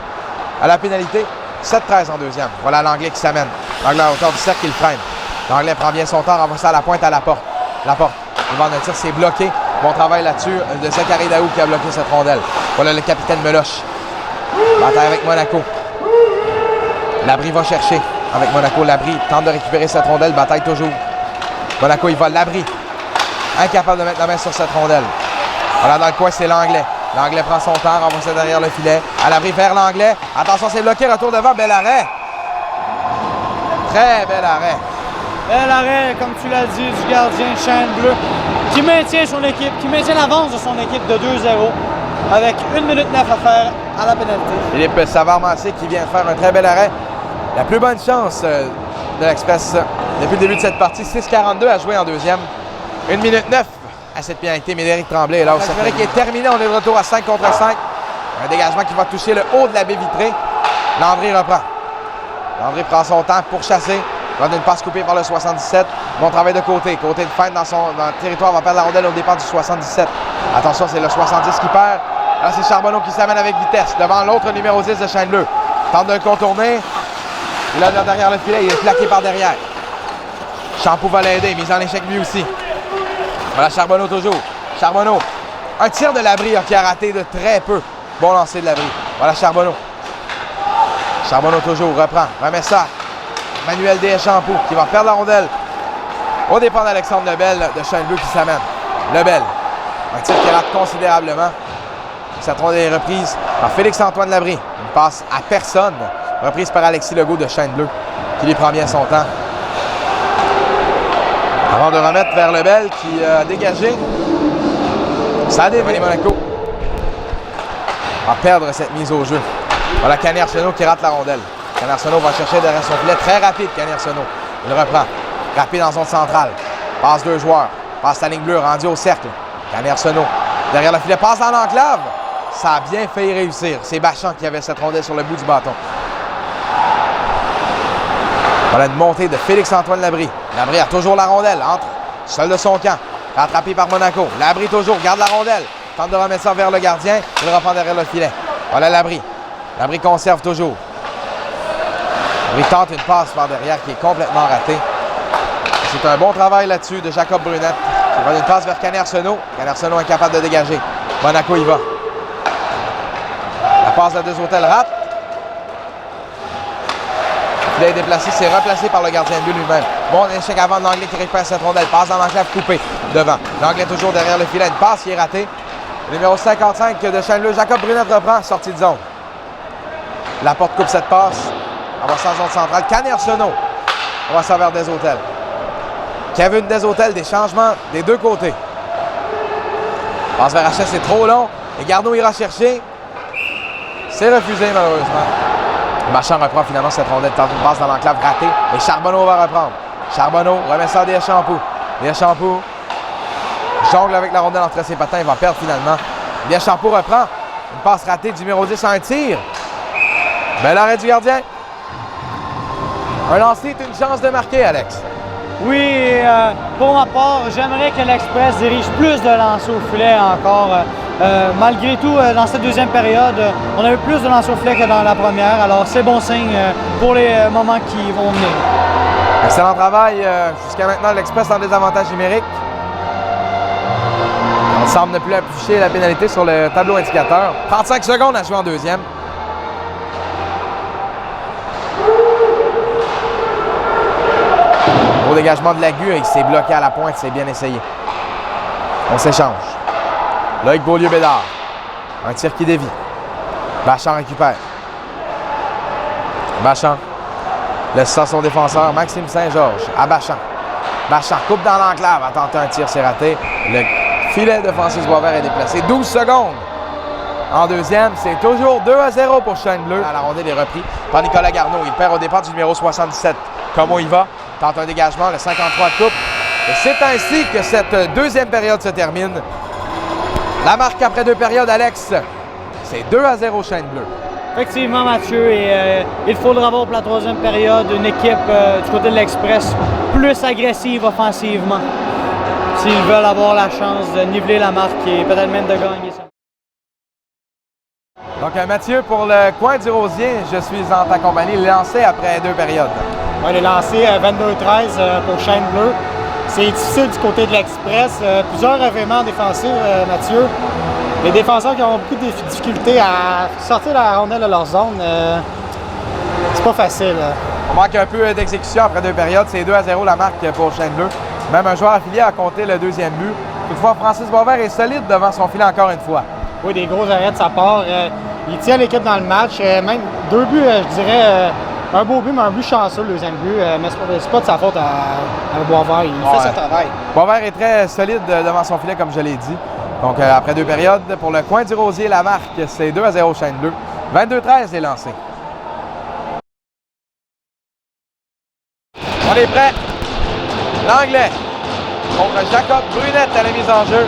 à la pénalité. 7-13 en deuxième. Voilà l'Anglais qui s'amène. L'Anglais à hauteur du cercle, il freine. L'Anglais prend bien son temps, renvoie ça à la pointe à la porte. La porte. Le vent d'un tir, c'est bloqué. Bon travail là-dessus de Zachary Daou qui a bloqué cette rondelle. Voilà le capitaine Meloche. Bataille avec Monaco. Labrie va chercher avec Monaco. Labrie tente de récupérer cette rondelle. Bataille toujours. Monaco, il vole. Labrie. Incapable de mettre la main sur cette rondelle. Voilà dans le coin, c'est l'Anglais. L'Anglais prend son temps, renvoie ça derrière le filet. À l'abri vers l'Anglais. Attention, c'est bloqué. Retour devant. Bel arrêt. Très bel arrêt. Bel arrêt, comme tu l'as dit, du gardien Shane Bleu qui maintient son équipe, qui maintient l'avance de son équipe de 2-0 avec 1 minute 9 à faire à la pénalité. Philippe Savard-Massé qui vient faire un très bel arrêt. La plus bonne chance de l'Express depuis le début de cette partie. 6,42 à jouer en deuxième. 1 minute 9 à cette pénalité. Médéric Tremblay est là. C'est vrai qu'il est terminé. On est de retour à 5 contre 5. Un dégagement qui va toucher le haut de la baie vitrée. Landry reprend. Landry prend son temps pour chasser. Donne une passe coupée par le 77. Bon travail de côté. Côté de feinte dans le territoire. Va perdre la rondelle au départ du 77. Attention, c'est le 70 qui perd. Là, c'est Charbonneau qui s'amène avec vitesse devant l'autre numéro 10 de Shane Bleu. Tente de le contourner. Il a derrière le filet. Il est plaqué par derrière. Champoux va l'aider. Mise en échec lui aussi. Voilà Charbonneau toujours. Charbonneau. Un tir de Labrie qui a raté de très peu. Bon lancer de Labrie. Voilà Charbonneau. Charbonneau toujours. Reprend. Remet ça. Manuel Deschampoux qui va perdre la rondelle. Au départ d'Alexandre Lebel de Shane Bleu qui s'amène. Lebel. Un tir qui rate considérablement. Cette rondelle est reprise par Félix-Antoine Labrie. Une passe à personne. Reprise par Alexis Legault de Shane Bleu qui lui prend bien son temps. Avant de remettre vers Lebel qui a dégagé. Ça a dévalé Monaco. À perdre cette mise au jeu. Voilà Canet-Arsenault qui rate la rondelle. Canet-Arsenault va chercher derrière son filet. Très rapide, Canet-Arsenault. Il reprend. Rapide en zone centrale. Passe 2 joueurs. Passe la ligne bleue, rendu au cercle. Canet-Arsenault. Derrière le filet, passe dans l'enclave. Ça a bien failli réussir. C'est Bachand qui avait cette rondelle sur le bout du bâton. Voilà une montée de Félix-Antoine Labrie. Labrie a toujours la rondelle. Entre seul de son camp. Rattrapé par Monaco. Labrie toujours. Garde la rondelle. Tente de remettre ça vers le gardien. Il reprend derrière le filet. Voilà Labrie. Labrie conserve toujours. Labrie tente une passe par derrière qui est complètement ratée. C'est un bon travail là-dessus de Jacob Brunette. Il va une passe vers Canet-Arsenault. Canet-Arsenault incapable de dégager. Monaco y va. La passe de Desautels rate. Il est déplacé, c'est replacé par le gardien de but lui-même. Bon échec avant de l'Anglais qui récupère cette rondelle. Passe dans l'enclave coupée devant. L'Anglais toujours derrière le filet. Une passe qui est ratée. Le numéro 55 de Shane Bleu. Jacob Brunette reprend. Sortie de zone. La porte coupe cette passe. On va sans zone centrale. Canet-Arsenault. On va ça vers Desautels. Kevin Desautels, des changements des deux côtés. Passe vers Hachette, c'est trop long. Et Garneau ira chercher. C'est refusé malheureusement. Bachand reprend finalement cette rondelle. Tente une passe dans l'enclave ratée. Et Charbonneau va reprendre. Charbonneau remet ça à Deschampoux. Deschampoux jongle avec la rondelle entre ses patins. Il va perdre finalement. Deschampoux reprend. Une passe ratée du numéro 10 à un tir. Bel arrêt du gardien. Un lancer est une chance de marquer, Alex. Oui, pour ma part, j'aimerais que l'Express dirige plus de lancers au filet encore. Malgré tout, dans cette deuxième période, on a eu plus de lancers au filet que dans la première. Alors, c'est bon signe pour les moments qui vont venir. Excellent travail. Jusqu'à maintenant, l'Express en désavantage numérique. On semble ne plus afficher la pénalité sur le tableau indicateur. 35 secondes à jouer en deuxième. Au dégagement de Lagu, il s'est bloqué à la pointe, c'est bien essayé. On s'échange. Loïc Beaulieu-Bédard. Un tir qui dévie. Bachand récupère. Bachand laisse ça à son défenseur, Maxime Saint-Georges, à Bachand. Bachand coupe dans l'enclave, a tenté un tir, c'est raté. Le filet de Francis Boisvert est déplacé. 12 secondes. En deuxième, c'est toujours 2-0 pour Shane Bleu. À la rondelle est repris par Nicolas Garneau. Il perd au départ du numéro 77. Comment il va? Tente un dégagement, le 53 coupe. Et c'est ainsi que cette deuxième période se termine. La marque après 2 périodes, Alex, c'est 2-0 Shane Bleu. Effectivement, Mathieu, et il faudra voir pour la troisième période une équipe du côté de l'Express plus agressive offensivement s'ils veulent avoir la chance de niveler la marque et peut-être même de gagner ça. Donc, Mathieu, pour le coin du Rosier, je suis en ta compagnie, lancé après 2 périodes. On est lancé à 22-13 pour Chêne Bleu. C'est difficile du côté de l'Express. Plusieurs revirements défensifs, Mathieu. Les défenseurs qui ont beaucoup de difficultés à sortir la rondelle de leur zone, c'est pas facile. On manque un peu d'exécution après 2 périodes. C'est 2-0 la marque pour Chêne Bleu. Même un joueur affilié a compté le 2e but. Toutefois, Francis Boisvert est solide devant son filet encore une fois. Oui, des gros arrêts de sa part. Il tient l'équipe dans le match. Même 2 buts, je dirais, un beau but, mais un but chanceux, le 2e but. Mais c'est pas de sa faute à Boisvert. Il fait son travail. Boisvert est très solide devant son filet, comme je l'ai dit. Donc, après 2 périodes, pour le coin du Rosier, la marque, c'est 2-0 Chêne Bleu. 22-13 est lancé. On est prêt. L'Anglais contre Jacob Brunette à la mise en jeu.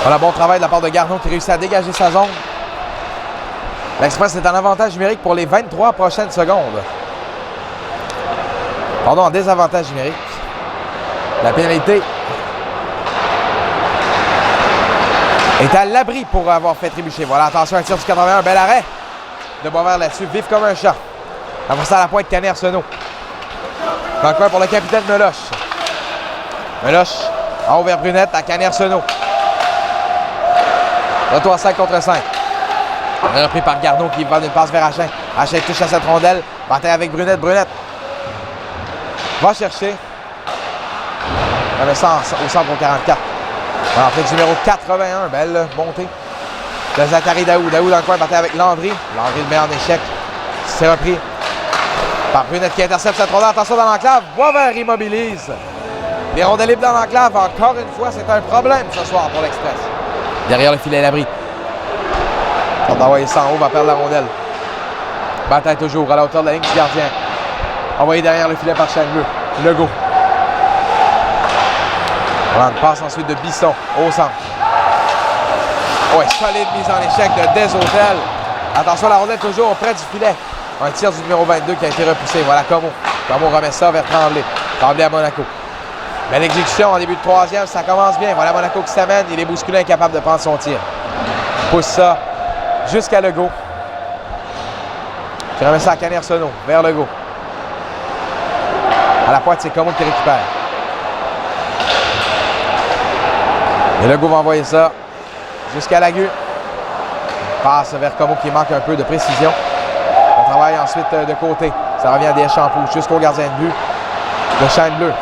Voilà, bon travail de la part de Garneau qui réussit à dégager sa zone. L'Express est en avantage numérique pour les 23 prochaines secondes. Pardon, en désavantage numérique. La pénalité est à l'abri pour avoir fait trébucher. Voilà, attention, un tir du 81, bel arrêt de Boisvert là-dessus, vif comme un chat. Après ça, à la pointe, Canet-Arsenault. Dans le coin pour le capitaine Meloche. Meloche, en haut vers Brunette, à Canet-Arsenault. Retour à 5 contre 5. Repris par Garneau qui va d'une passe vers Hachin. Hachin touche à cette rondelle. Bataille avec Brunette. Brunette va chercher. On met ça au centre pour 44. Alors, fait numéro 81. Belle montée de Zachary Daou. Daou dans le coin. Bataille avec Landry. Landry le met en échec. C'est repris par Brunette qui intercepte cette rondelle. Attention dans l'enclave. Boisvert immobilise. Les rondelles libres dans l'enclave. Encore une fois, c'est un problème ce soir pour l'Express. Derrière le filet, l'abri. Tente d'envoyer ça en haut, va perdre la rondelle. Bataille toujours à la hauteur de la ligne du gardien. Envoyé derrière le filet par Chêne Bleu. Legault. Voilà, une passe ensuite de Bisson au centre. Ouais, solide mise en échec de Desautels. Attention, la rondelle toujours auprès du filet. Un tir du numéro 22 qui a été repoussé. Voilà Como. Como remet ça vers Tremblay. Tremblay à Monaco. Belle exécution en début de 3e, ça commence bien. Voilà Monaco qui s'amène, il est bousculé, incapable de prendre son tir. Pousse ça jusqu'à Legault. Qui remet ça à Canet-Arsenault, vers Legault. À la pointe, c'est Como qui récupère. Et Legault va envoyer ça jusqu'à Lagu. Passe vers Como qui manque un peu de précision. On travaille ensuite de côté. Ça revient à Deschamps jusqu'au gardien de but de Chêne Bleu.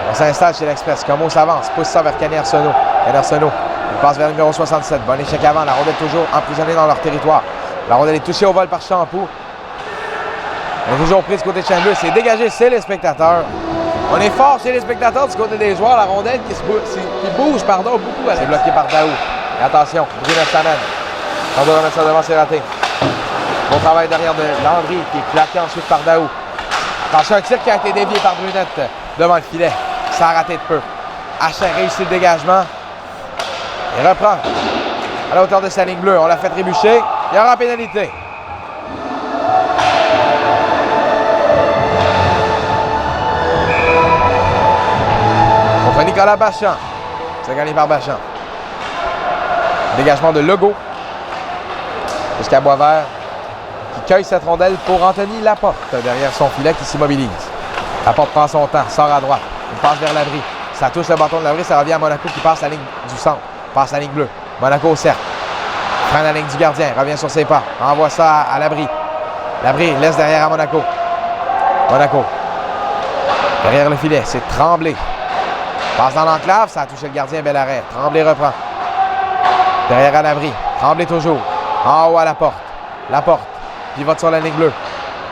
On s'installe chez l'Express. Como s'avance, pousse ça vers Canet-Arsenault. Canet-Arsenault, il passe vers le numéro 67. Bon échec avant, la rondelle toujours emprisonnée dans leur territoire. La rondelle est touchée au vol par Champoux. Elle est toujours prise du côté de Chêne Bleu. C'est dégagé, c'est les spectateurs. On est fort chez les spectateurs du côté des joueurs. La rondelle qui bouge beaucoup. C'est bloqué par Daou. Et attention, Brunette s'amène. On doit remettre ça devant, c'est raté. Bon travail derrière de Landry qui est claqué ensuite par Daou. Attention, un tir qui a été dévié par Brunette devant le filet. Ça a raté de peu. Hachin réussit le dégagement. Il reprend à la hauteur de sa ligne bleue. On l'a fait trébucher. Il y aura pénalité. Contre Nicolas Bachand. C'est gagné par Bachand. Dégagement de Legault. Jusqu'à Boisvert. Qui cueille cette rondelle pour Anthony Laporte derrière son filet qui s'immobilise. Laporte prend son temps, sort à droite. Il passe vers l'abri. Ça touche le bâton de l'abri, ça revient à Monaco qui passe la ligne du centre. Passe la ligne bleue. Monaco au cercle. Prend la ligne du gardien, revient sur ses pas. Envoie ça à l'abri. L'abri laisse derrière à Monaco. Monaco. Derrière le filet, c'est Tremblay. Passe dans l'enclave, ça a touché le gardien, bel arrêt. Tremblay reprend. Derrière à l'abri. Tremblay toujours. En haut à la porte. La porte. Pivote sur la ligne bleue.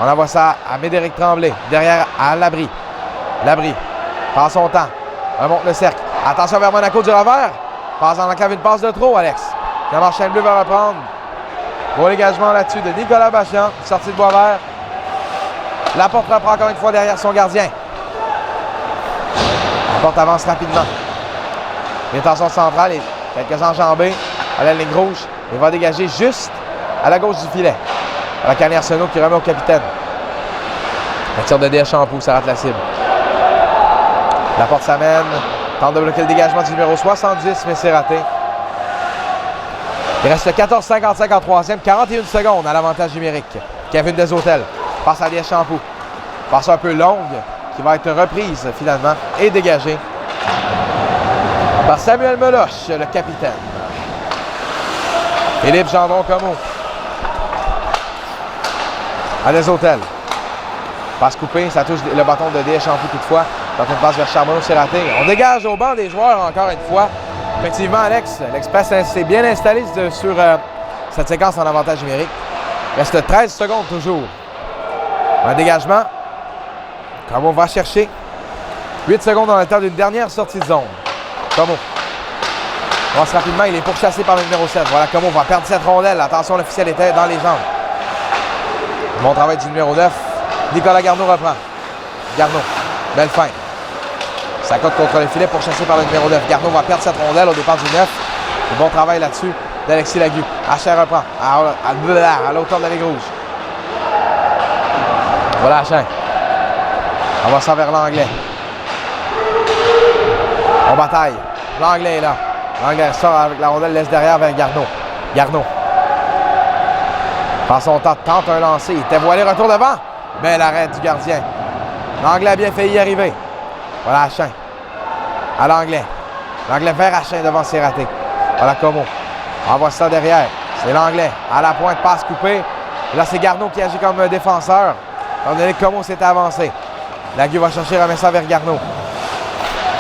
On envoie ça à Médéric Tremblay. Derrière à l'abri. L'abri. Passe son temps. Remonte le cercle. Attention vers Monaco du revers. Passe dans l'enclave, une passe de trop, Alex. Comment Chêne Bleu va reprendre. Gros dégagement là-dessus de Nicolas Bachand. Sortie de Boisvert. Laporte reprend encore une fois derrière son gardien. Laporte avance rapidement. L'intention centrale est quelques enjambées à la ligne rouge. Il va dégager juste à la gauche du filet. La Canet-Arsenault qui remet au capitaine. Le tir de Deschamps, ça rate la cible. La porte s'amène. Tente de bloquer le dégagement du numéro 70, mais c'est raté. Il reste 14,55 en troisième. 41 secondes à l'avantage numérique. Kevin Desautels passe à Deschamps. Passe un peu longue, qui va être reprise finalement et dégagée par Samuel Meloche, le capitaine. Philippe Gendron-Comeau. À Desautels. Passe coupée, ça touche le bâton de Deschamps toutefois. Quand une passe vers Charbonneau, c'est raté. On dégage au banc des joueurs encore une fois. Effectivement, Alex, l'Express s'est bien installé sur cette séquence en avantage numérique. Il reste 13 secondes toujours. Un dégagement. Comeau va chercher. 8 secondes dans le temps d'une dernière sortie de zone. Comeau. Passe rapidement, il est pourchassé par le numéro 7. Voilà, Comeau va perdre cette rondelle. Attention, l'officiel était dans les jambes. Bon travail du numéro 9. Nicolas Garneau reprend. Garneau. Belle fin. Ça cote contre le filet pourchassé par le numéro 9. Garneau va perdre cette rondelle au départ du 9. Bon travail là-dessus d'Alexis Lagu. Hachin reprend. À l'auteur de la ligne rouge. Voilà Hachin. On va s'en vers l'Anglais. On bataille. L'Anglais est là. L'Anglais sort avec la rondelle, laisse derrière vers Garneau. Garneau. Prend son temps, tente un lancer. Il était voilé, retour devant. Bel arrêt du gardien. L'Anglais a bien failli y arriver. Voilà Hachin. À l'Anglais. L'Anglais vers Hachin devant, c'est raté. Voilà Comeau. Envoie ça derrière. C'est l'Anglais. À la pointe, passe coupée. Et là, c'est Garneau qui agit comme défenseur. On donné que Comeau s'est avancé. Lagu va chercher, remet ça vers Garneau.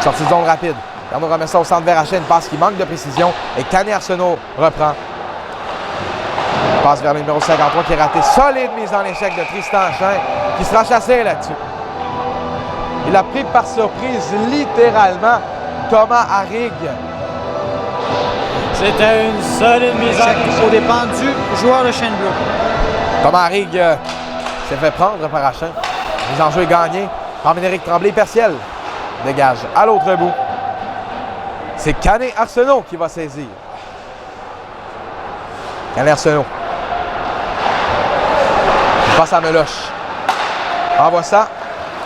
Sortie de zone rapide. Garneau remet ça au centre vers Hachin. Une passe qui manque de précision. Et Canet Arsenault reprend. Passe vers le numéro 53 qui est raté. Solide mise en échec de Tristan Hachin qui sera chassé là-dessus. Il a pris par surprise littéralement Thomas Harrigue. C'était une solide mise en échec au dépend du joueur de Chêne Bleu. Thomas Harrigue s'est fait prendre par Hachin. Mise en jeu est gagnée par Médéric Tremblay. Perciel dégage à l'autre bout. C'est Canet Arsenault qui va saisir. Canet Arsenault. Il passe à Meloche. Envoie ça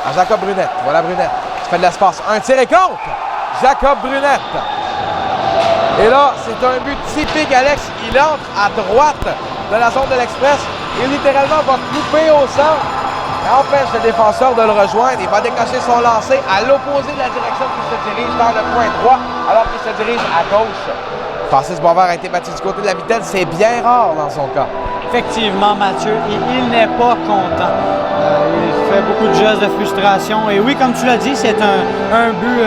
à Jacob Brunette. Voilà Brunette qui fait de l'espace. Un tir et compte! Jacob Brunette. Et là, c'est un but typique, Alex. Il entre à droite de la zone de l'Express. Il littéralement va couper au centre. Et empêche le défenseur de le rejoindre. Il va décocher son lancer à l'opposé de la direction qu'il se dirige vers le point droit, alors qu'il se dirige à gauche. Francis Boisvert a été battu du côté de la mitaine. C'est bien rare dans son cas. Effectivement, Mathieu, et il n'est pas content. Il fait beaucoup de gestes de frustration. Et oui, comme tu l'as dit, c'est un but.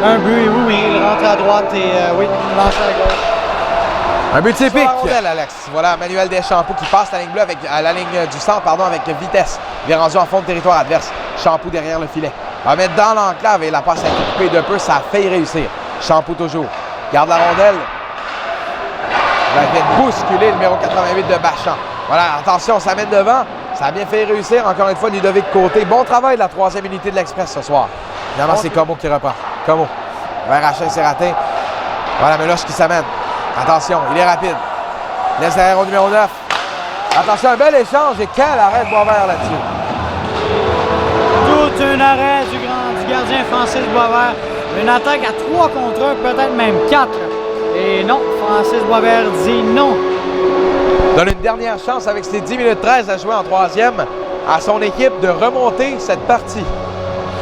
Et oui, il rentre à droite et oui, il lance à gauche. Un but typique. Alex. Voilà Manuel Deschamps qui passe la ligne bleue à la ligne du centre, avec vitesse. Il est rendu en fond de territoire adverse. Champoux derrière le filet. Va mettre dans l'enclave et la passe a été coupée de peu. Ça a failli réussir. Champoux toujours. Garde la rondelle. Il va être bousculé le numéro 88 de Bachand. Voilà, attention, ça met devant. Ça a bien fait réussir. Encore une fois, Ludovic Côté. Bon travail de la troisième unité de l'Express ce soir. Finalement, c'est Comeau qui reprend. Comeau. Vers Hachin, c'est raté. Voilà Meloche qui s'amène. Attention, il est rapide. Laisse derrière au numéro 9. Attention, un bel échange. Et quel arrêt de Boisvert là-dessus. Tout un arrêt du gardien Francis Boisvert. Une attaque à 3 contre 1, peut-être même 4. Et non, Francis Boisvert dit non. Donne une dernière chance avec ses 10 minutes 13 à jouer en troisième à son équipe de remonter cette partie.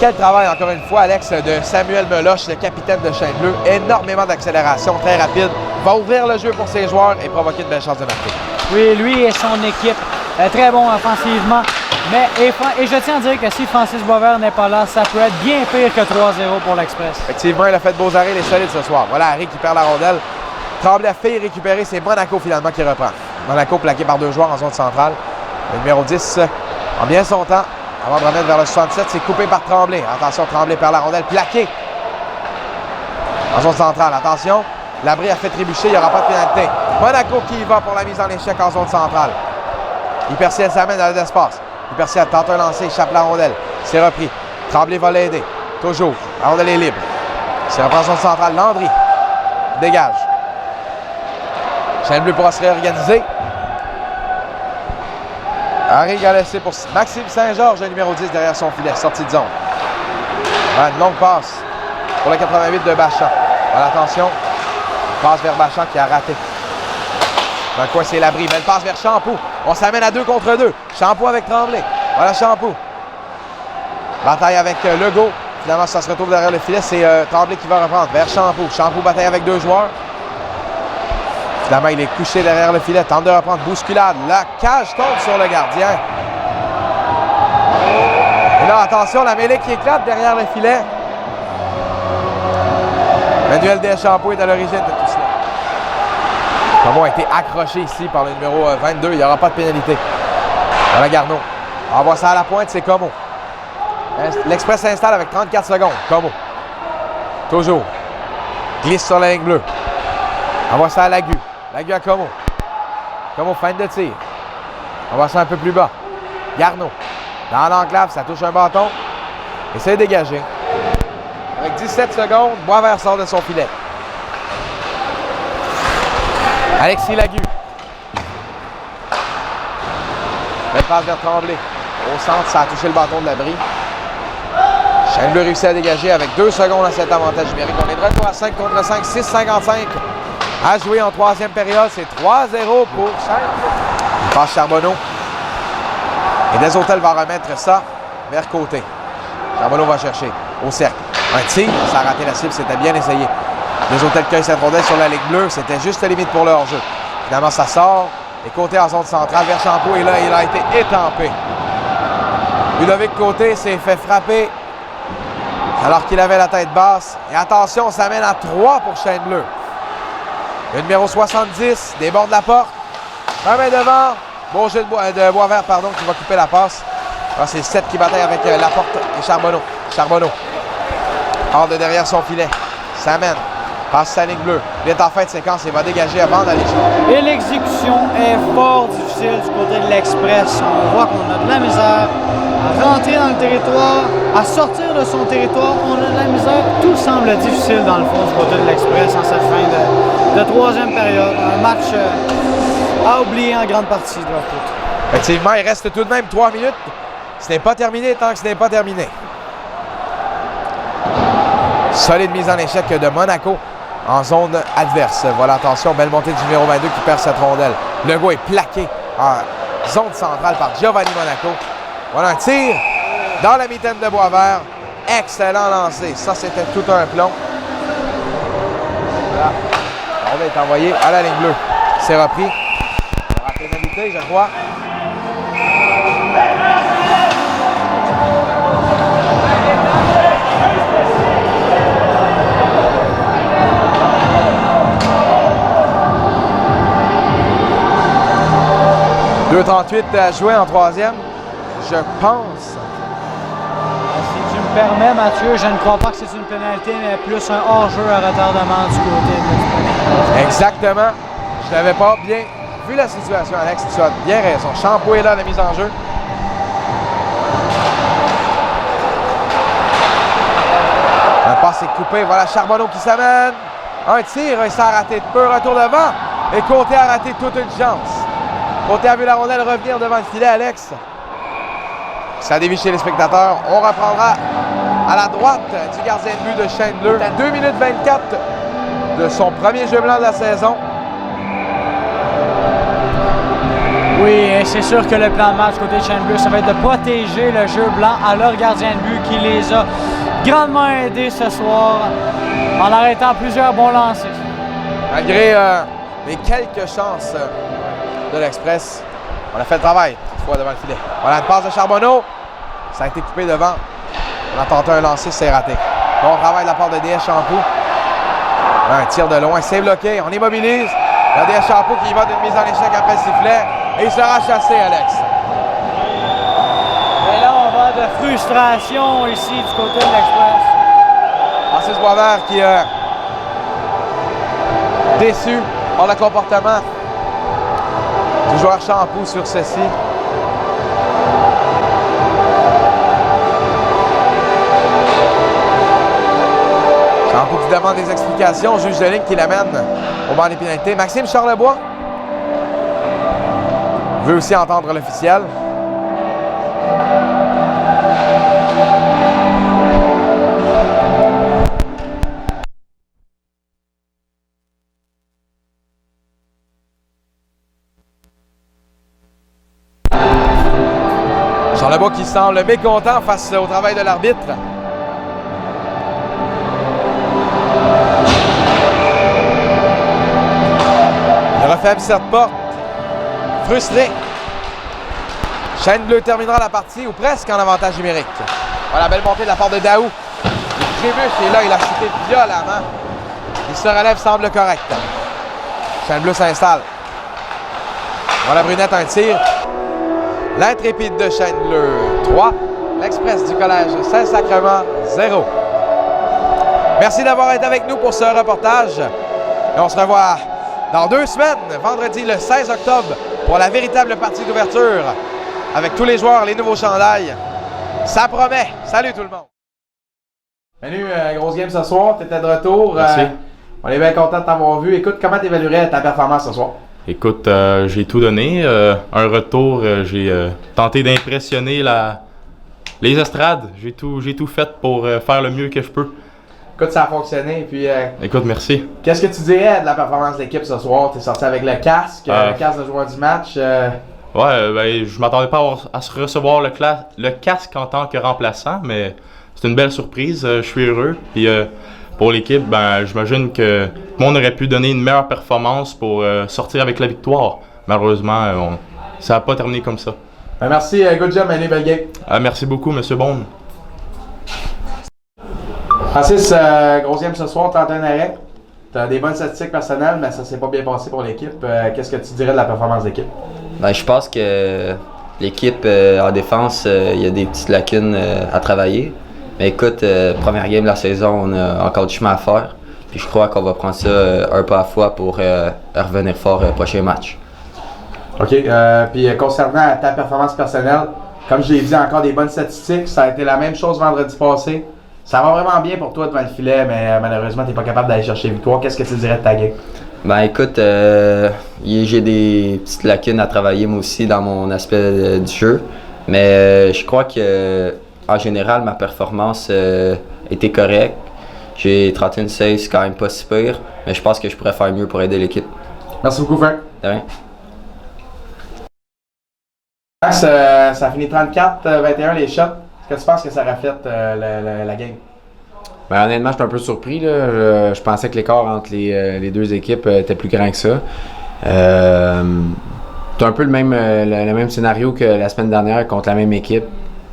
Quel travail, encore une fois, Alex, de Samuel Meloche, le capitaine de Chêne Bleu. Énormément d'accélération, très rapide. Va ouvrir le jeu pour ses joueurs et provoquer de belles chances de marquer. Oui, lui et son équipe, très bon offensivement. Mais et je tiens à dire que si Francis Boisvert n'est pas là, ça peut être bien pire que 3-0 pour l'Express. Effectivement, il a fait de beaux arrêts, il est solide ce soir. Voilà Harry qui perd la rondelle. Tremblay a fait récupérer, c'est Monaco finalement qui reprend. Monaco plaqué par 2 joueurs en zone centrale. Le numéro 10 en bien son temps. Avant de remettre vers le 67, c'est coupé par Tremblay. Attention, Tremblay perd la rondelle, plaqué. En zone centrale, attention. L'abri a fait trébucher, il n'y aura pas de pénalité. Monaco qui y va pour la mise en échec en zone centrale. Hyperciel s'amène dans l'espace. Hyperciel tente un lancer, échappe la rondelle. C'est repris. Tremblay va l'aider. Toujours. La rondelle est libre. C'est reprend zone centrale. Landry dégage. Chêne Bleu pourra se réorganiser. Arrêt à l'essai pour Maxime Saint-Georges, le numéro 10 derrière son filet, sortie de zone. Une longue passe pour le 88 de Bachand. Voilà, attention, passe vers Bachand qui a raté. Dans le coin, c'est Labrie. Belle passe vers Champoux. On s'amène à 2 contre 2. Champoux avec Tremblay. Voilà Champoux. Bataille avec Legault. Finalement, ça se retrouve derrière le filet. C'est Tremblay qui va reprendre vers Champoux. Champoux bataille avec 2 joueurs. Finalement, il est couché derrière le filet. Tente de reprendre. Bousculade. La cage tombe sur le gardien. Et là, attention, la mêlée qui éclate derrière le filet. Manuel Deschampoux est à l'origine de tout cela. Comeau a été accroché ici par le numéro 22. Il n'y aura pas de pénalité. Voilà Garneau. Envoie ça à la pointe, c'est Comeau. L'Express s'installe avec 34 secondes. Comeau. Toujours. Glisse sur la ligne bleue. Envoie ça à Lagu. Lagu à Comeau. Comeau, fin de tir. Envoie ça un peu plus bas. Garneau. Dans l'enclave, ça touche un bâton. Essaye de dégager. Avec 17 secondes, Boisvert sort de son filet. Alexis Lagu. Belle passe vers Tremblay. Au centre, ça a touché le bâton de l'abri. Chêne Bleu réussit à dégager avec 2 secondes à cet avantage numérique. On est de retour à 5 contre 5, 6,55 à jouer en troisième période. C'est 3-0 pour Chêne. Passe Charbonneau. Et Desautels va remettre ça vers côté. Charbonneau va chercher au cercle. Un tir, ça a raté la cible, c'était bien essayé. Desautels cueille cette rondelle sur la ligne bleue, c'était juste limite pour le hors-jeu. Finalement, ça sort. Et Côté en zone centrale vers Champoux. Et là, il a été étampé. Ludovic Côté s'est fait frapper alors qu'il avait la tête basse. Et attention, ça mène à 3 pour Chêne Bleu. Le numéro 70 déborde la porte. Un main devant. Beau jeu de Boisvert, pardon, qui va couper la passe. Alors, c'est 7 qui bataille avec Laporte et Charbonneau. Charbonneau. Hors de derrière son filet. Ça mène. Passe sa ligne bleue. Il est en fin de séquence et va dégager avant d'aller chercher. Et l'exécution est fort difficile du côté de l'Express. On voit qu'on a de la misère à rentrer dans le territoire, à sortir de son territoire. On a de la misère. Tout semble difficile dans le fond du côté de l'Express en cette fin de troisième période. Un match à oublier en grande partie de leur côté. Effectivement, il reste tout de même 3 minutes. Ce n'est pas terminé tant que ce n'est pas terminé. Solide mise en échec de Monaco en zone adverse. Voilà, attention, belle montée du numéro 22 qui perd cette rondelle. Legault est plaqué en zone centrale par Giovanni Monaco. Voilà un tir dans la mitaine de Boisvert. Excellent lancé. Ça, c'était tout un plomb. Voilà. La rondelle est envoyée à la ligne bleue. C'est repris. Il y aura pénalité, je crois. « 2,38 à jouer en troisième, je pense. » Si tu me permets, Mathieu, je ne crois pas que c'est une pénalité, mais plus un hors-jeu à retardement du côté de l'Express. Exactement. Je n'avais pas bien vu la situation, Alex. Tu as bien raison. Champoux est là, la mise en jeu. Un passe est coupé. Voilà Charbonneau qui s'amène. Un tir, il s'est raté de peu. Retour devant. Et Côté a raté toute une chance. Côté a vu la rondelle revenir devant le filet, Alex. Ça dévie chez les spectateurs. On reprendra à la droite du gardien de but de Chêne Bleu. À 2 minutes 24 de son premier jeu blanc de la saison. Oui, et c'est sûr que le plan de match côté de Chêne Bleu, ça va être de protéger le jeu blanc à leur gardien de but qui les a grandement aidés ce soir en arrêtant plusieurs bons lancers. Malgré les quelques chances de l'Express, on a fait le travail cette fois devant le filet. Voilà une passe de Charbonneau. Ça a été coupé devant. On a tenté un lancer, c'est raté. Bon travail de la part de DS Champoux. Un tir de loin, c'est bloqué. On immobilise. La DS Champoux qui va d'une mise en échec après le sifflet. Et il sera chassé, Alex. Et là, on va de frustration ici du côté de l'Express. Francis Boisvert qui est déçu par le comportement du joueur Champoux sur ceci. Champoux qui demande des explications. Juge de ligne qui l'amène au banc des pénalités. Maxime Charlebois veut aussi entendre l'officiel. Charlebois qui semble mécontent face au travail de l'arbitre. Il refait cette porte. Frustré. Chêne Bleu terminera la partie ou presque en avantage numérique. Voilà, belle montée de la part de Daou. Trébuche est là, il a chuté violemment. Il se relève, semble correct. Chêne Bleu s'installe. Voilà Brunette, un tir. L'Intrépide de Chêne Bleu, 3. L'Express du Collège Saint-Sacrement, 0. Merci d'avoir été avec nous pour ce reportage. Et on se revoit dans 2 semaines, vendredi le 16 octobre, pour la véritable partie d'ouverture avec tous les joueurs, les nouveaux chandails. Ça promet. Salut tout le monde. Salut, grosse game ce soir. Tu étais de retour. Merci. On est bien content de t'avoir vu. Écoute, comment tu évaluerais ta performance ce soir? Écoute, j'ai tout donné. Un retour, j'ai tenté d'impressionner les estrades. J'ai tout fait pour faire le mieux que je peux. Écoute, ça a fonctionné. Puis, Écoute, merci. qu'est-ce que tu dirais de la performance de l'équipe ce soir? Tu es sorti avec le casque de joueur du match. Ouais, ben, je m'attendais pas à se recevoir le casque en tant que remplaçant, mais c'est une belle surprise. Je suis heureux. Puis pour l'équipe, ben, j'imagine que tout le monde aurait pu donner une meilleure performance pour sortir avec la victoire. Malheureusement, ça n'a pas terminé comme ça. Ben, merci, good job, Manu, belle game. Merci beaucoup, M. Bond. Francis, grosse game ce soir, 31 arrêts. Tu as des bonnes statistiques personnelles, mais ça s'est pas bien passé pour l'équipe. Qu'est-ce que tu dirais de la performance d'équipe? Ben, je pense que l'équipe en défense, il y a des petites lacunes à travailler. Mais écoute, première game de la saison, on a encore du chemin à faire. Puis je crois qu'on va prendre ça un pas à la fois pour revenir fort prochain match. OK. Puis concernant ta performance personnelle, comme je l'ai dit, encore des bonnes statistiques. Ça a été la même chose vendredi passé. Ça va vraiment bien pour toi devant le filet, mais malheureusement, tu n'es pas capable d'aller chercher victoire. Qu'est-ce que tu dirais de ta game? Ben écoute, j'ai des petites lacunes à travailler moi aussi dans mon aspect du jeu. Mais je crois que en général, ma performance était correcte. J'ai 31 saves, c'est quand même pas si pire, mais je pense que je pourrais faire mieux pour aider l'équipe. Merci beaucoup, Frank. De rien. Max, ça a fini 34-21 les shots. Est-ce que tu penses que ça reflète la game? Ben, honnêtement, je suis un peu surpris. Là. Je pensais que l'écart entre les deux équipes était plus grand que ça. C'est un peu le même scénario que la semaine dernière contre la même équipe.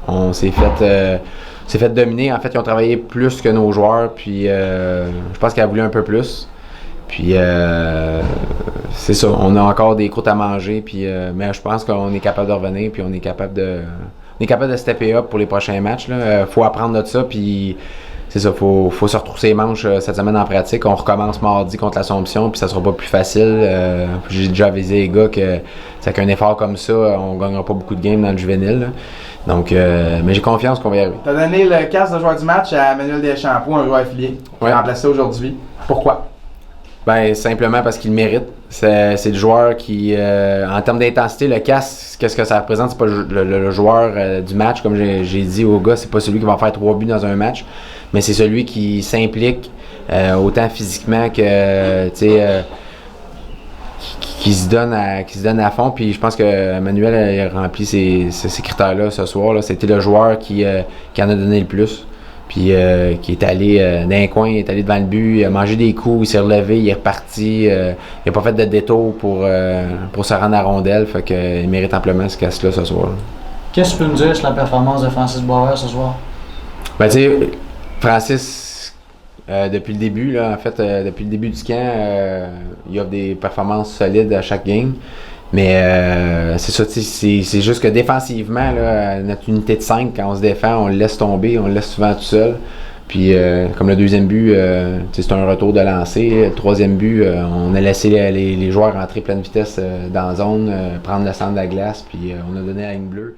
On s'est fait dominer. En fait, ils ont travaillé plus que nos joueurs. Puis je pense qu'ils ont voulu un peu plus. Puis c'est ça. On a encore des croûtes à manger. Puis, mais je pense qu'on est capable de revenir. Puis on est capable de stepper up pour les prochains matchs. Il faut apprendre de ça. Puis c'est ça, faut se retrousser les manches cette semaine en pratique. On recommence mardi contre l'Assomption, puis ça sera pas plus facile. J'ai déjà avisé les gars que c'est qu'un effort comme ça, on gagnera pas beaucoup de games dans le juvénile. Là. Donc, mais j'ai confiance qu'on va y arriver. Tu as donné le casque de joueur du match à Manuel Deschamps, un joueur affilié, qui est remplacé aujourd'hui. Pourquoi? Ben, simplement parce qu'il le mérite. C'est le joueur qui, en termes d'intensité, le casque, qu'est-ce que ça représente? C'est pas le joueur du match, comme j'ai dit aux gars, c'est pas celui qui va faire 3 buts dans un match, mais c'est celui qui s'implique autant physiquement que, qui se donne à fond. Puis je pense que Manuel a rempli ces critères-là ce soir. Là. C'était le joueur qui en a donné le plus. Puis qui est allé d'un coin, il est allé devant le but, il a mangé des coups, il s'est relevé, il est reparti. Il n'a pas fait de détour pour se rendre à rondelle. Fait qu'il mérite amplement ce casse-là ce soir. Qu'est-ce que tu peux nous dire sur la performance de Francis Boisvert ce soir? Ben, tu sais, Francis, depuis le début, là, en fait, depuis le début du camp, il offre des performances solides à chaque game. Mais c'est ça, c'est juste que défensivement, là, notre unité de 5, quand on se défend, on le laisse tomber, on le laisse souvent tout seul. Puis comme le deuxième but, c'est un retour de lancer. Le troisième but, on a laissé les joueurs rentrer pleine vitesse dans la zone, prendre le centre de la glace, puis on a donné la ligne bleue.